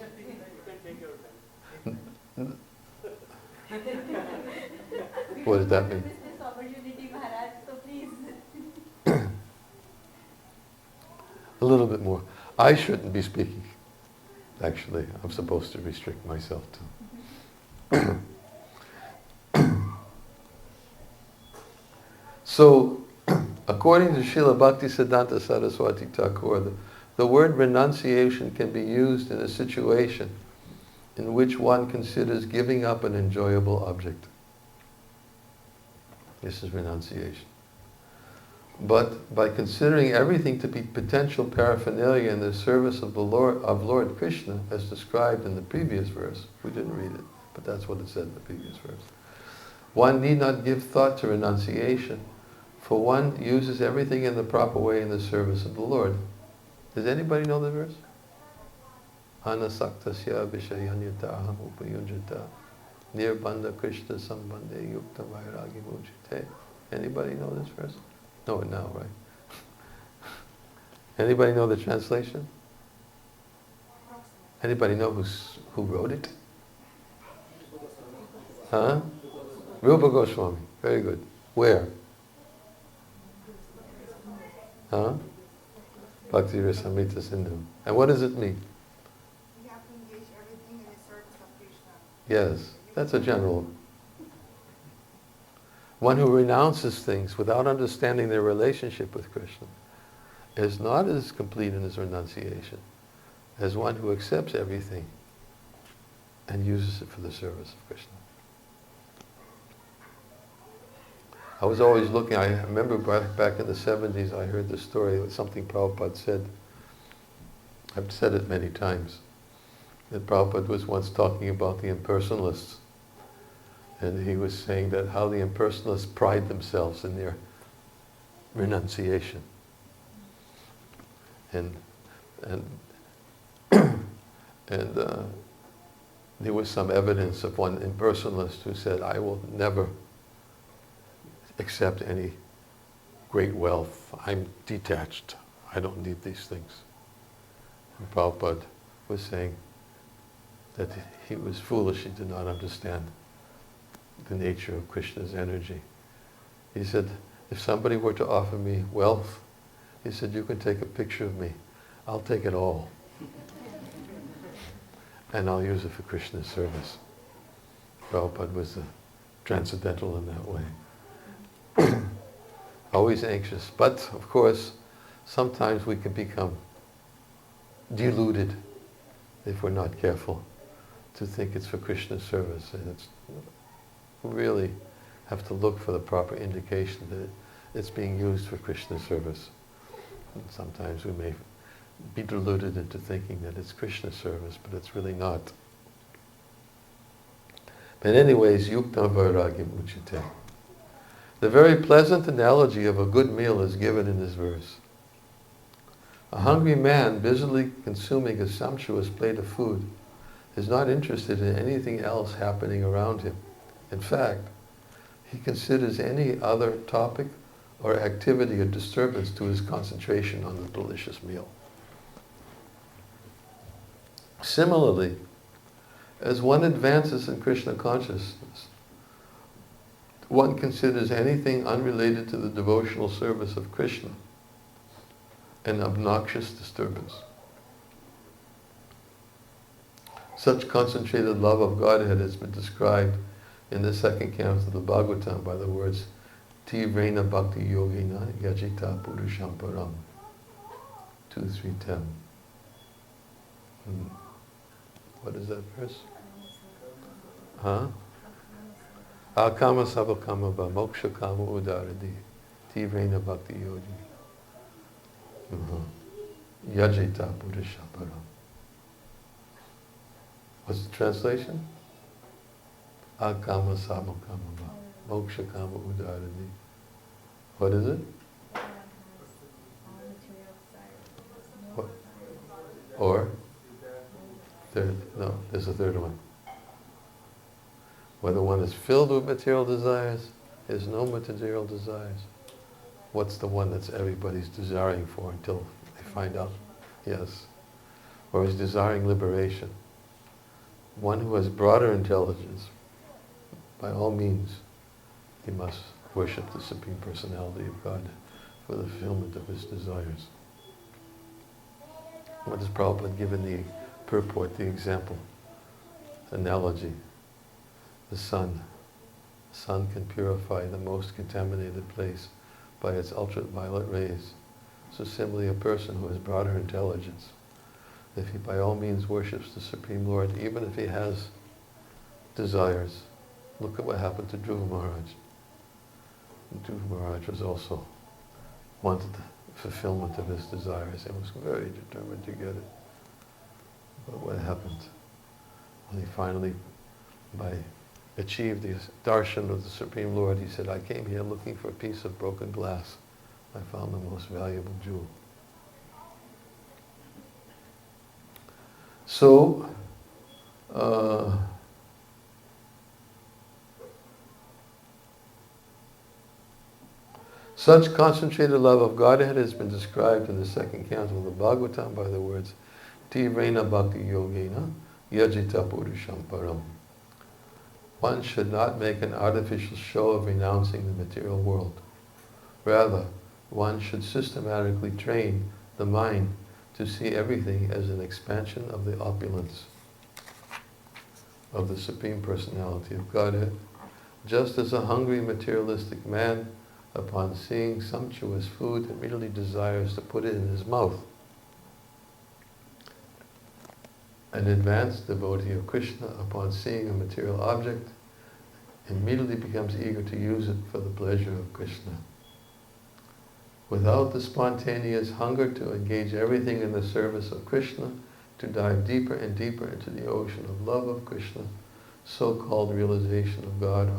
What does that mean? This opportunity, Maharaj, so please. A little bit more. I shouldn't be speaking. Actually, I'm supposed to restrict myself to. So, according to Srila Bhaktisiddhanta Saraswati Thakur, the word renunciation can be used in a situation in which one considers giving up an enjoyable object. This is renunciation. But by considering everything to be potential paraphernalia in the service of Lord Krishna, as described in the previous verse, we didn't read it, but that's what it said in the previous verse, one need not give thought to renunciation, for one uses everything in the proper way in the service of the Lord. Does anybody know the verse? Anasaktasya vishayanyataham upayunjata nirbandha krishna sambandhe yukta vairagi mujite. Anybody know this verse? Know it now, right? Anybody know the translation? Anybody know who wrote it? Huh? Rupa Goswami. Very good. Where? Huh? Bhakti Rasamrita Sindhu. And what does it mean? You have to engage everything in the service of Krishna. Yes, that's a general. One who renounces things without understanding their relationship with Krishna is not as complete in his renunciation as one who accepts everything and uses it for the service of Krishna. I was always looking, I remember back in the 70s I heard the story, something Prabhupada said. I've said it many times, that Prabhupada was once talking about the impersonalists. And he was saying that how the impersonalists pride themselves in their renunciation. And there was some evidence of one impersonalist who said, I will never accept any great wealth. I'm detached. I don't need these things. And Prabhupada was saying that he was foolish. He did not understand the nature of Krishna's energy. He said, if somebody were to offer me wealth, he said, you can take a picture of me. I'll take it all. And I'll use it for Krishna's service. Prabhupada was transcendental in that way. Always anxious. But, of course, sometimes we can become deluded if we're not careful to think it's for Krishna's service. And we really have to look for the proper indication that it's being used for Krishna's service. And sometimes we may be deluded into thinking that it's Krishna's service, but it's really not. But anyways, yuktam vairagya uchite. The very pleasant analogy of a good meal is given in this verse. A hungry man busily consuming a sumptuous plate of food is not interested in anything else happening around him. In fact, he considers any other topic or activity a disturbance to his concentration on the delicious meal. Similarly, as one advances in Krishna consciousness, one considers anything unrelated to the devotional service of Krishna an obnoxious disturbance. Such concentrated love of Godhead has been described in the second canto of the Bhagavatam by the words Tivrena Bhakti Yogina Yajita Purusham Param 2-3-10. What is that verse? Huh? Akama Sabakama Va Moksha Kama Udaradi Tivrena Bhakti Yogina Yajita Purusham Param. What's the translation? Akama Samakama Va Moksha Kama Udaradi. What is it? What? Or? Third, no, there's a third one. Whether one is filled with material desires, has no material desires. What's the one that's everybody's desiring for until they find out? Yes. Or is desiring liberation. One who has broader intelligence, by all means, he must worship the Supreme Personality of God for the fulfillment of his desires. What is Prabhupada given the purport, the example, analogy? The sun. The sun can purify the most contaminated place by its ultraviolet rays. So similarly, a person who has broader intelligence, if he by all means worships the Supreme Lord, even if he has desires. Look at what happened to Dhruva Maharaj. Dhruva Maharaj was also wanted the fulfillment of his desires and was very determined to get it. But what happened? When he finally, achieved the darshan of the Supreme Lord, he said, I came here looking for a piece of broken glass. I found the most valuable jewel. So, such concentrated love of Godhead has been described in the second canto of the Bhagavatam by the words Tivrena Bhakti Yogena Yajita Purusham Param. One should not make an artificial show of renouncing the material world. Rather, one should systematically train the mind to see everything as an expansion of the opulence of the Supreme Personality of Godhead, just as a hungry materialistic man, upon seeing sumptuous food, immediately desires to put it in his mouth. An advanced devotee of Krishna, upon seeing a material object, immediately becomes eager to use it for the pleasure of Krishna. Without the spontaneous hunger to engage everything in the service of Krishna, to dive deeper and deeper into the ocean of love of Krishna, so-called realization of God,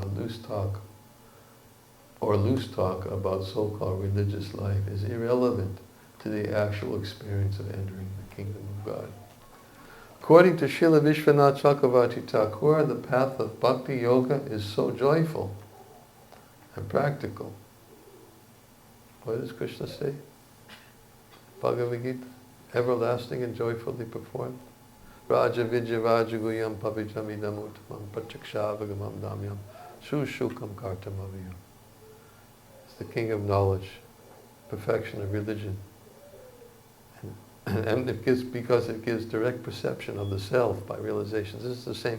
or loose talk about so-called religious life is irrelevant to the actual experience of entering the kingdom of God. According to Srila Vishwanath Chakravarti Thakur, the path of Bhakti Yoga is so joyful and practical. What does Krishna say? Bhagavad Gita, everlasting and joyfully performed. Raja Vidya Rajaguyam Pavijamidam Uttamam Prachakshaavagamam Damyam Sushukam Kartamaviyam. It's the king of knowledge, perfection of religion. And it gives, because it gives direct perception of the self by realization. This is the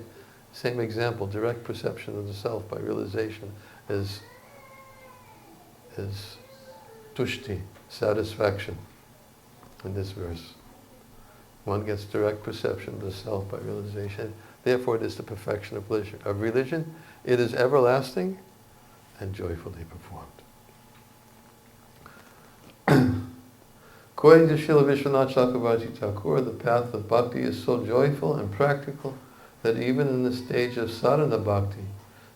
same example, direct perception of the self by realization is tushti, satisfaction, in this verse. One gets direct perception of the self by realization. Therefore, it is the perfection of religion. It is everlasting and joyfully performed. According to Srila Vishwanath Chakravarti Thakur, the path of bhakti is so joyful and practical that even in the stage of sadhana bhakti,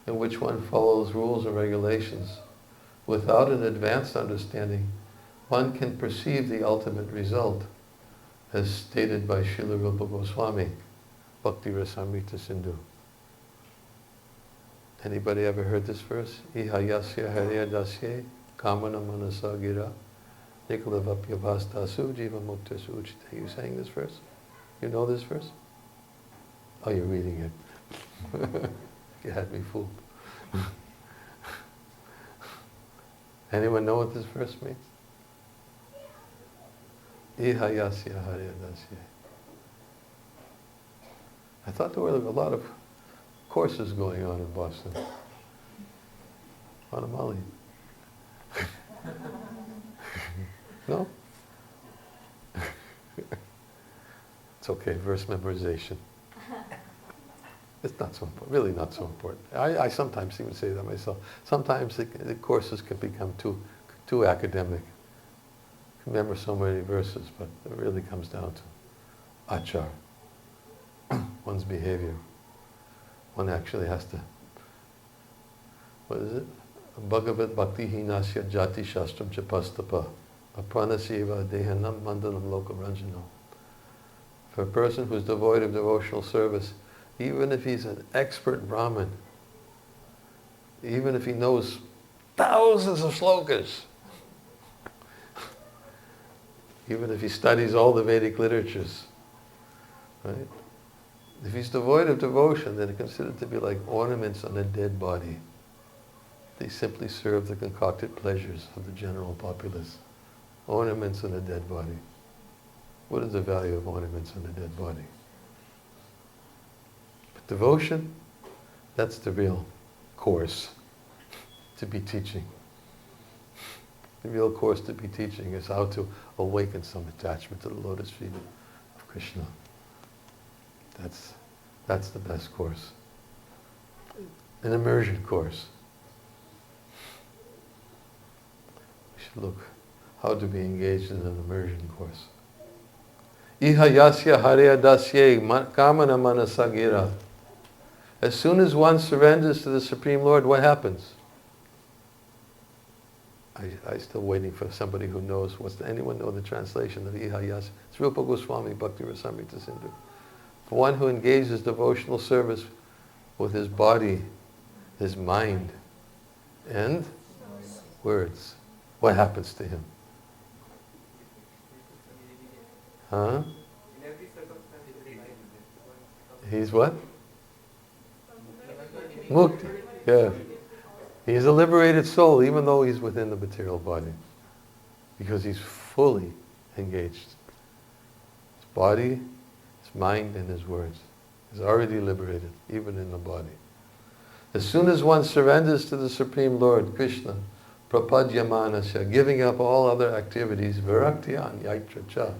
in which one follows rules and regulations, without an advanced understanding, one can perceive the ultimate result, as stated by Srila Rupa Goswami, Bhakti Rasamrita Sindhu. Anybody ever heard this verse? Iha yasya harya dasye kamana manasa gira nikalavapya vastasu jiva mukta suchita. You saying this verse? You know this verse? Oh, you're reading it. You had me fooled. Anyone know what this verse means? Iha yasya harya dasya. I thought there were a lot of courses going on in Boston. Anamali. No? It's okay, verse memorization. It's not so important, really not so important. I sometimes even say that myself. Sometimes the courses can become too academic. You can remember so many verses, but it really comes down to achar, one's behavior. One actually has to, what is it? Bhagavat bhakti hinasya jati shastram chapastapa apranaseva dehanam mandalam lokaranjano. For a person who's devoid of devotional service, even if he's an expert Brahmin, even if he knows thousands of slokas, even if he studies all the Vedic literatures, right? If he's devoid of devotion, then it's considered to be like ornaments on a dead body. They simply serve the concocted pleasures of the general populace. Ornaments on a dead body. What is the value of ornaments on a dead body? But devotion, that's the real course to be teaching. The real course to be teaching is how to awaken some attachment to the lotus feet of Krishna. That's the best course. An immersion course. We should look how to be engaged in an immersion course. Iha yasya harya dasye kamana manasagira. As soon as one surrenders to the Supreme Lord, what happens? I'm still waiting for somebody who knows. Anyone know the translation of Iha yasya? It's Rupa Goswami Bhakti Rasamrita Sindhu. For one who engages devotional service with his body, his mind, and words, what happens to him? Huh? He's what? Mukti. Yeah. He's a liberated soul, even though he's within the material body. Because he's fully engaged. His body, his mind, and his words. He's already liberated, even in the body. As soon as one surrenders to the Supreme Lord, Krishna, prapadyamanasya, giving up all other activities, viraktyan yaitra cha,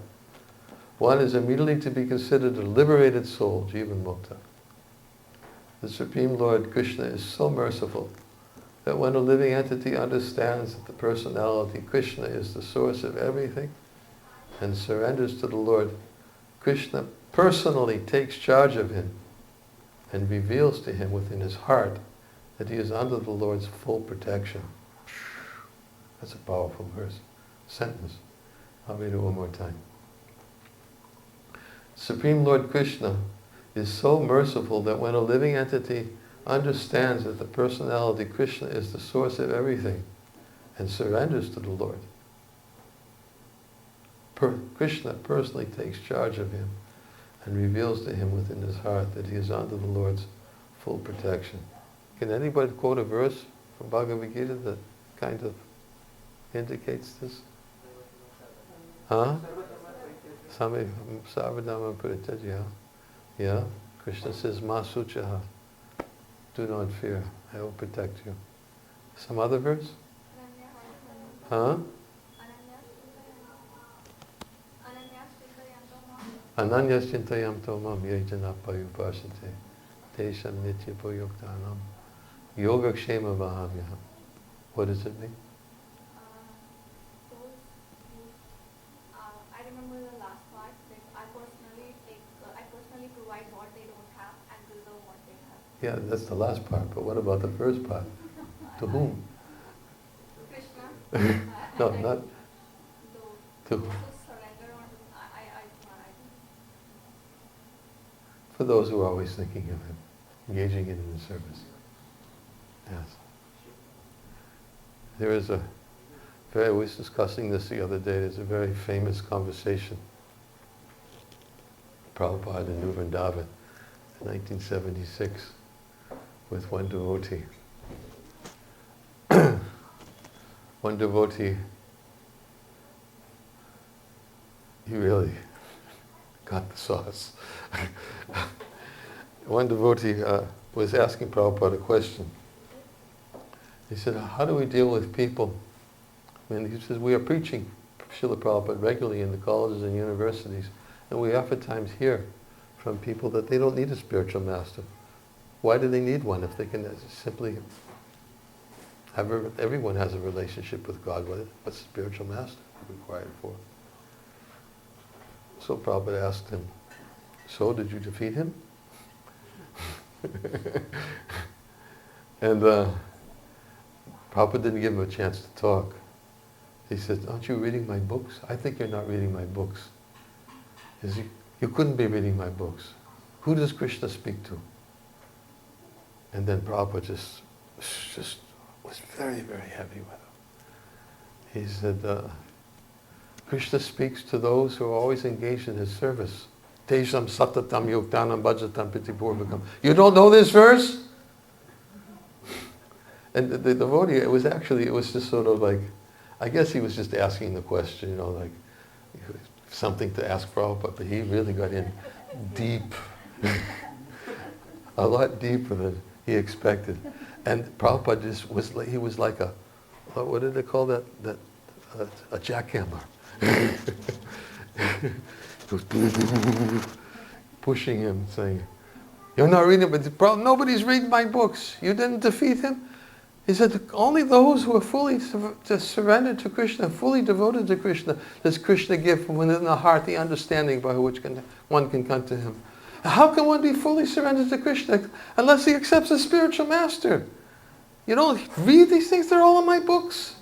one is immediately to be considered a liberated soul, jivan mukta. The Supreme Lord Krishna is so merciful that when a living entity understands that the personality Krishna is the source of everything and surrenders to the Lord, Krishna personally takes charge of him and reveals to him within his heart that he is under the Lord's full protection. That's a powerful verse, sentence. I'll read it one more time. Supreme Lord Krishna is so merciful that when a living entity understands that the personality Krishna is the source of everything and surrenders to the Lord, Krishna personally takes charge of him and reveals to him within his heart that he is under the Lord's full protection. Can anybody quote a verse from Bhagavad Gita that kind of indicates this? Huh? Sami Sarvadama Parityajya. Yeah? Krishna says, Ma Suchaha. Do not fear. I will protect you. Some other verse? Huh? Ananyas chintayam tomam yejana payupasante tesham nitya payuktanam yoga kshema vahamyaham. What does it mean? I remember the last part that I personally provide what they don't have and preserve what they have. Yeah, that's the last part, but what about the first part? To whom? Krishna. No, not to whom? Surrender on. For those who are always thinking of him, engaging in his service. Yes. There is I was discussing this the other day, there's a very famous conversation. Prabhupada in New Vrindavan in 1976 with one devotee. One devotee, he really got the sauce. one devotee was asking Prabhupada a question. He said, how do we deal with people? And he says, we are preaching Srila Prabhupada regularly in the colleges and universities, and we oftentimes hear from people that they don't need a spiritual master. Why do they need one if they can simply have everyone has a relationship with God? What's a spiritual master required for? So Prabhupada asked him, so did you defeat him? And Prabhupada didn't give him a chance to talk. He said, aren't you reading my books? I think you're not reading my books. He said, you couldn't be reading my books. Who does Krishna speak to? And then Prabhupada just was very, very heavy with him. He said, Krishna speaks to those who are always engaged in his service. Tesham satatam yuktanam bhajatam pitipurvakam. You don't know this verse? And the devotee, it was just sort of like, I guess he was just asking the question, like something to ask Prabhupada, but he really got in deep, a lot deeper than he expected. And Prabhupada he was like a, what did they call that? A jackhammer. Pushing him, saying, you're not reading, but nobody's reading my books. You didn't defeat him. He said, only those who are fully surrendered to Krishna, fully devoted to Krishna, does Krishna give from within the heart the understanding by which one can come to him. How can one be fully surrendered to Krishna unless he accepts a spiritual master? You don't read these things, they're all in my books.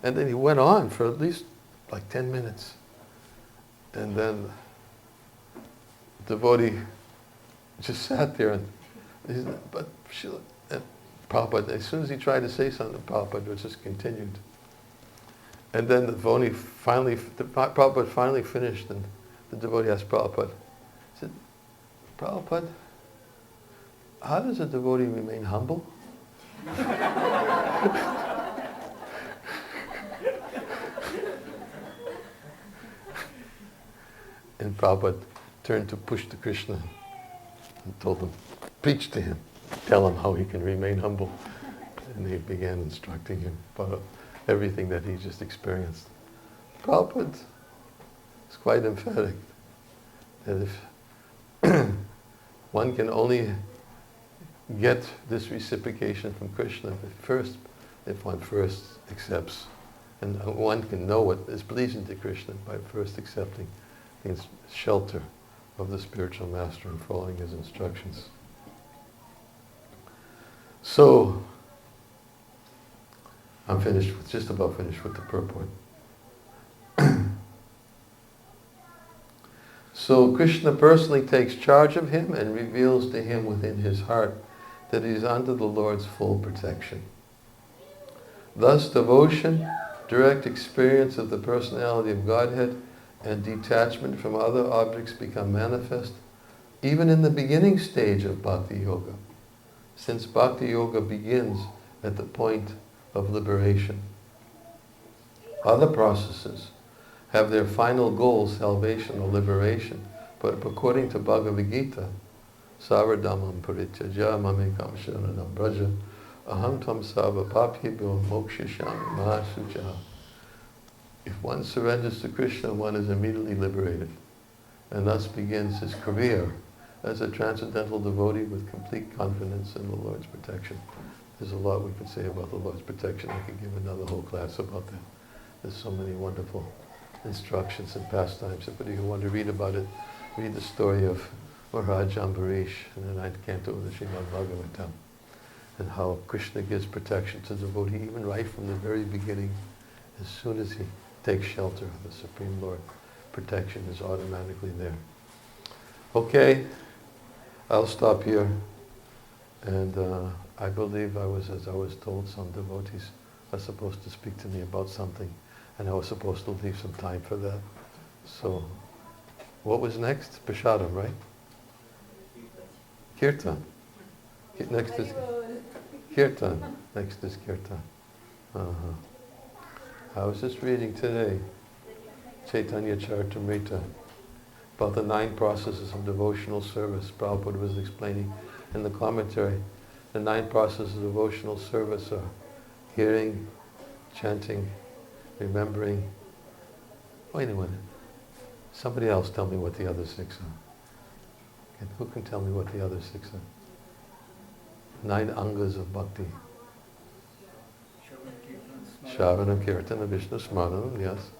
And then he went on for at least like 10 minutes. And then the devotee just sat there and he said, but Prabhupada, as soon as he tried to say something, Prabhupada just continued. And then the devotee Prabhupada finally finished, and the devotee asked Prabhupada, he said, Prabhupada, how does a devotee remain humble? And Prabhupada turned to Pushta Krishna and told him, preach to him. Tell him how he can remain humble. And he began instructing him about everything that he just experienced. Prabhupada is quite emphatic that if one can only get this reciprocation from Krishna if one first accepts, and one can know what is pleasing to Krishna by first accepting the shelter of the spiritual master and following his instructions. So, I'm just about finished with the purport. So Krishna personally takes charge of him and reveals to him within his heart that he is under the Lord's full protection. Thus devotion, direct experience of the personality of Godhead, and detachment from other objects become manifest even in the beginning stage of Bhakti Yoga, since Bhakti Yoga begins at the point of liberation. Other processes have their final goal, salvation or liberation, but according to Bhagavad Gita, Sarvadhamam parityaja mamekam sharanam braja aham tvam sarva papyebhyo mokshishami mahasucha. If one surrenders to Krishna, one is immediately liberated, and thus begins his career as a transcendental devotee with complete confidence in the Lord's protection. There's a lot we could say about the Lord's protection. I could give another whole class about that. There's so many wonderful instructions and pastimes. If you want to read about it, read the story of Maharaj Ambarish in the 9th canto of the Srimad Bhagavatam, and how Krishna gives protection to the devotee even right from the very beginning. As soon as he takes shelter of the Supreme Lord, protection is automatically there. Okay, I'll stop here. And I believe as I was told, some devotees are supposed to speak to me about something, and I was supposed to leave some time for that. So, what was next? Prashadam, right? Kirtan. Next is Kirtan. Next is Kirtan. I was just reading today, Chaitanya Charitamrita, about the 9 processes of devotional service. Prabhupada was explaining in the commentary, the 9 processes of devotional service are hearing, chanting, remembering. Wait a minute. Somebody else tell me what the other 6 are. Who can tell me what the other 6 are? 9 angas of bhakti. Shravanam, Kirtan, Vishnu Smaranam, yes.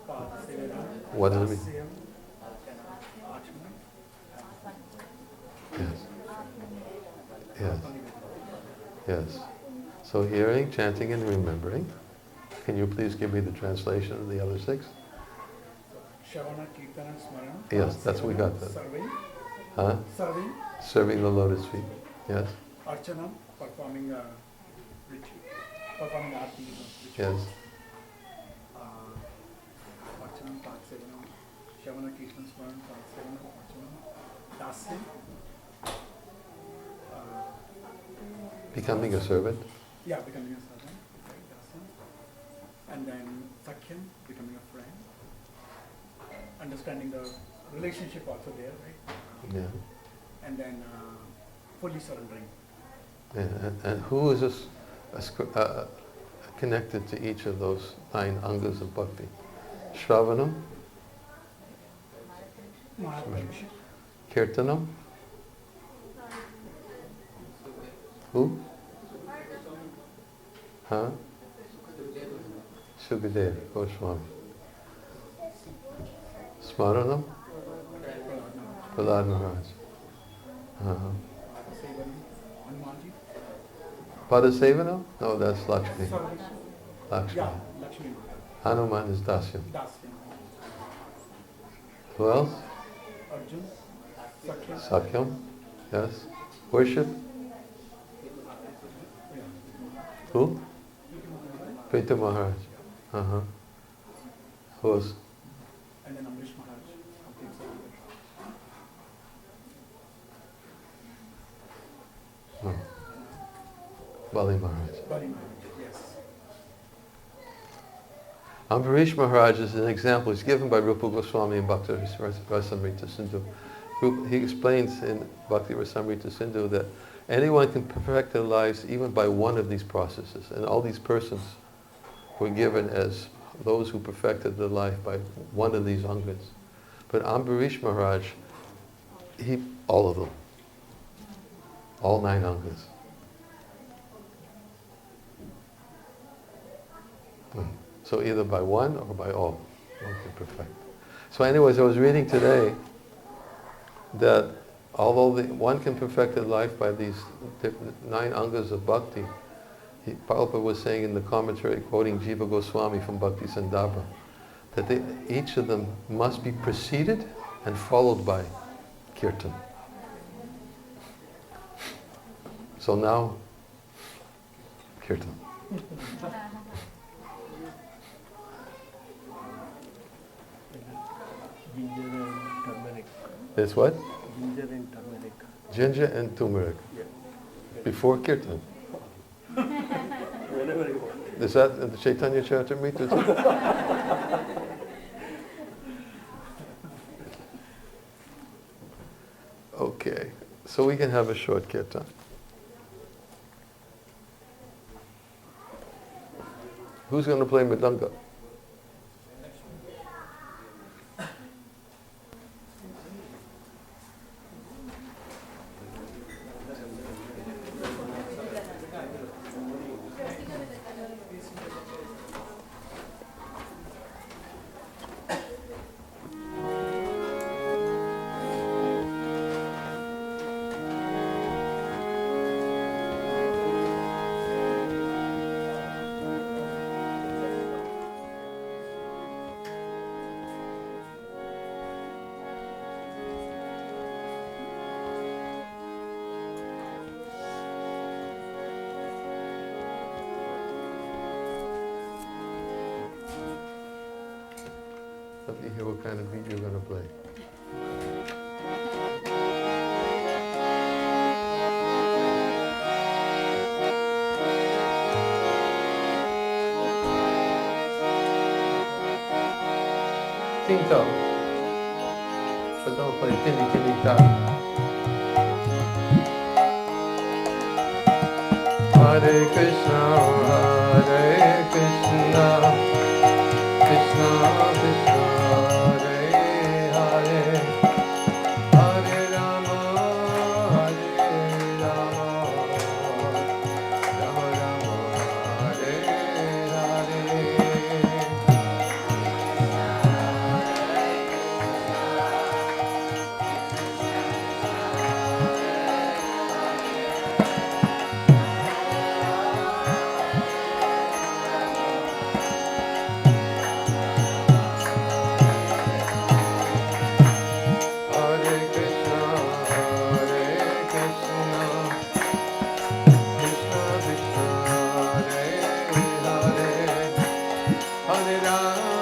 What does it mean? Yes. Yes. Yes. So hearing, chanting, and remembering. Can you please give me the translation of the other 6? Shavana, Kirtana, Smarana. Yes, that's what we got. That. Serving. Huh? Serving. Serving the lotus feet. Yes. Archana, performing ritual. Performing aarti. Yes. Archana, Paatsevanam. Shavana, Kirtana, Smarana, Paatsevanam, Archana. Dasya. Becoming a servant. Yeah, becoming a servant. Right, Dasya. And then Sakyam, becoming a friend. Understanding the relationship also there, right? Yeah. And then fully surrendering. And who is this connected to each of those 9 angas of bhakti? Shravanam, Mahaprabhu. Kirtanam. Who? Huh? Sukadev Goswami. Smaranam? Prahlad Maharaj. Uh-huh. Padasevanam? No, that's Lakshmi. Lakshmi. Yeah, Lakshmi. Hanuman is Dasyam. Dasya. Who else? Arjun. Sakyam. Sakyam. Yes. Worship? Who? Prita Maharaj. Uh-huh. Who else? And then Amrish Maharaj. No. Bali Maharaj. Bali Maharaj, yes. Ambarish Maharaj is an example. He's given by Rupa Goswami in Bhakti Rasamrita Sindhu. He explains in Bhakti Rasamrita Sindhu that anyone can perfect their lives even by one of these processes. And all these persons were given as those who perfected their life by one of these angas. But Ambarish Maharaj, all of them. All 9 angas. So either by one or by all, one can perfect. So anyways, I was reading today that although one can perfect their life by these 9 angas of bhakti, Prabhupada was saying in the commentary, quoting Jiva Goswami from Bhakti Sandarbha, that each of them must be preceded and followed by Kirtan. So now, Kirtan. Ginger and turmeric. It's what? Ginger and turmeric. Ginger and turmeric. Yeah. Before Kirtan. Whenever you want. Is that in the Chaitanya Charitamrita? Okay, so we can have a short kirtan. Who's going to play Mridanga? Let me hear what kind of beat you're going to play. Tinto. But don't play tinny tinny top. Hare Krishna, Krishna Krishna, Hare Hare, Hare Rama, Rama Rama, Hare Hare. Hare Krishna, Krishna Krishna, Hare Hare, Hare Rama.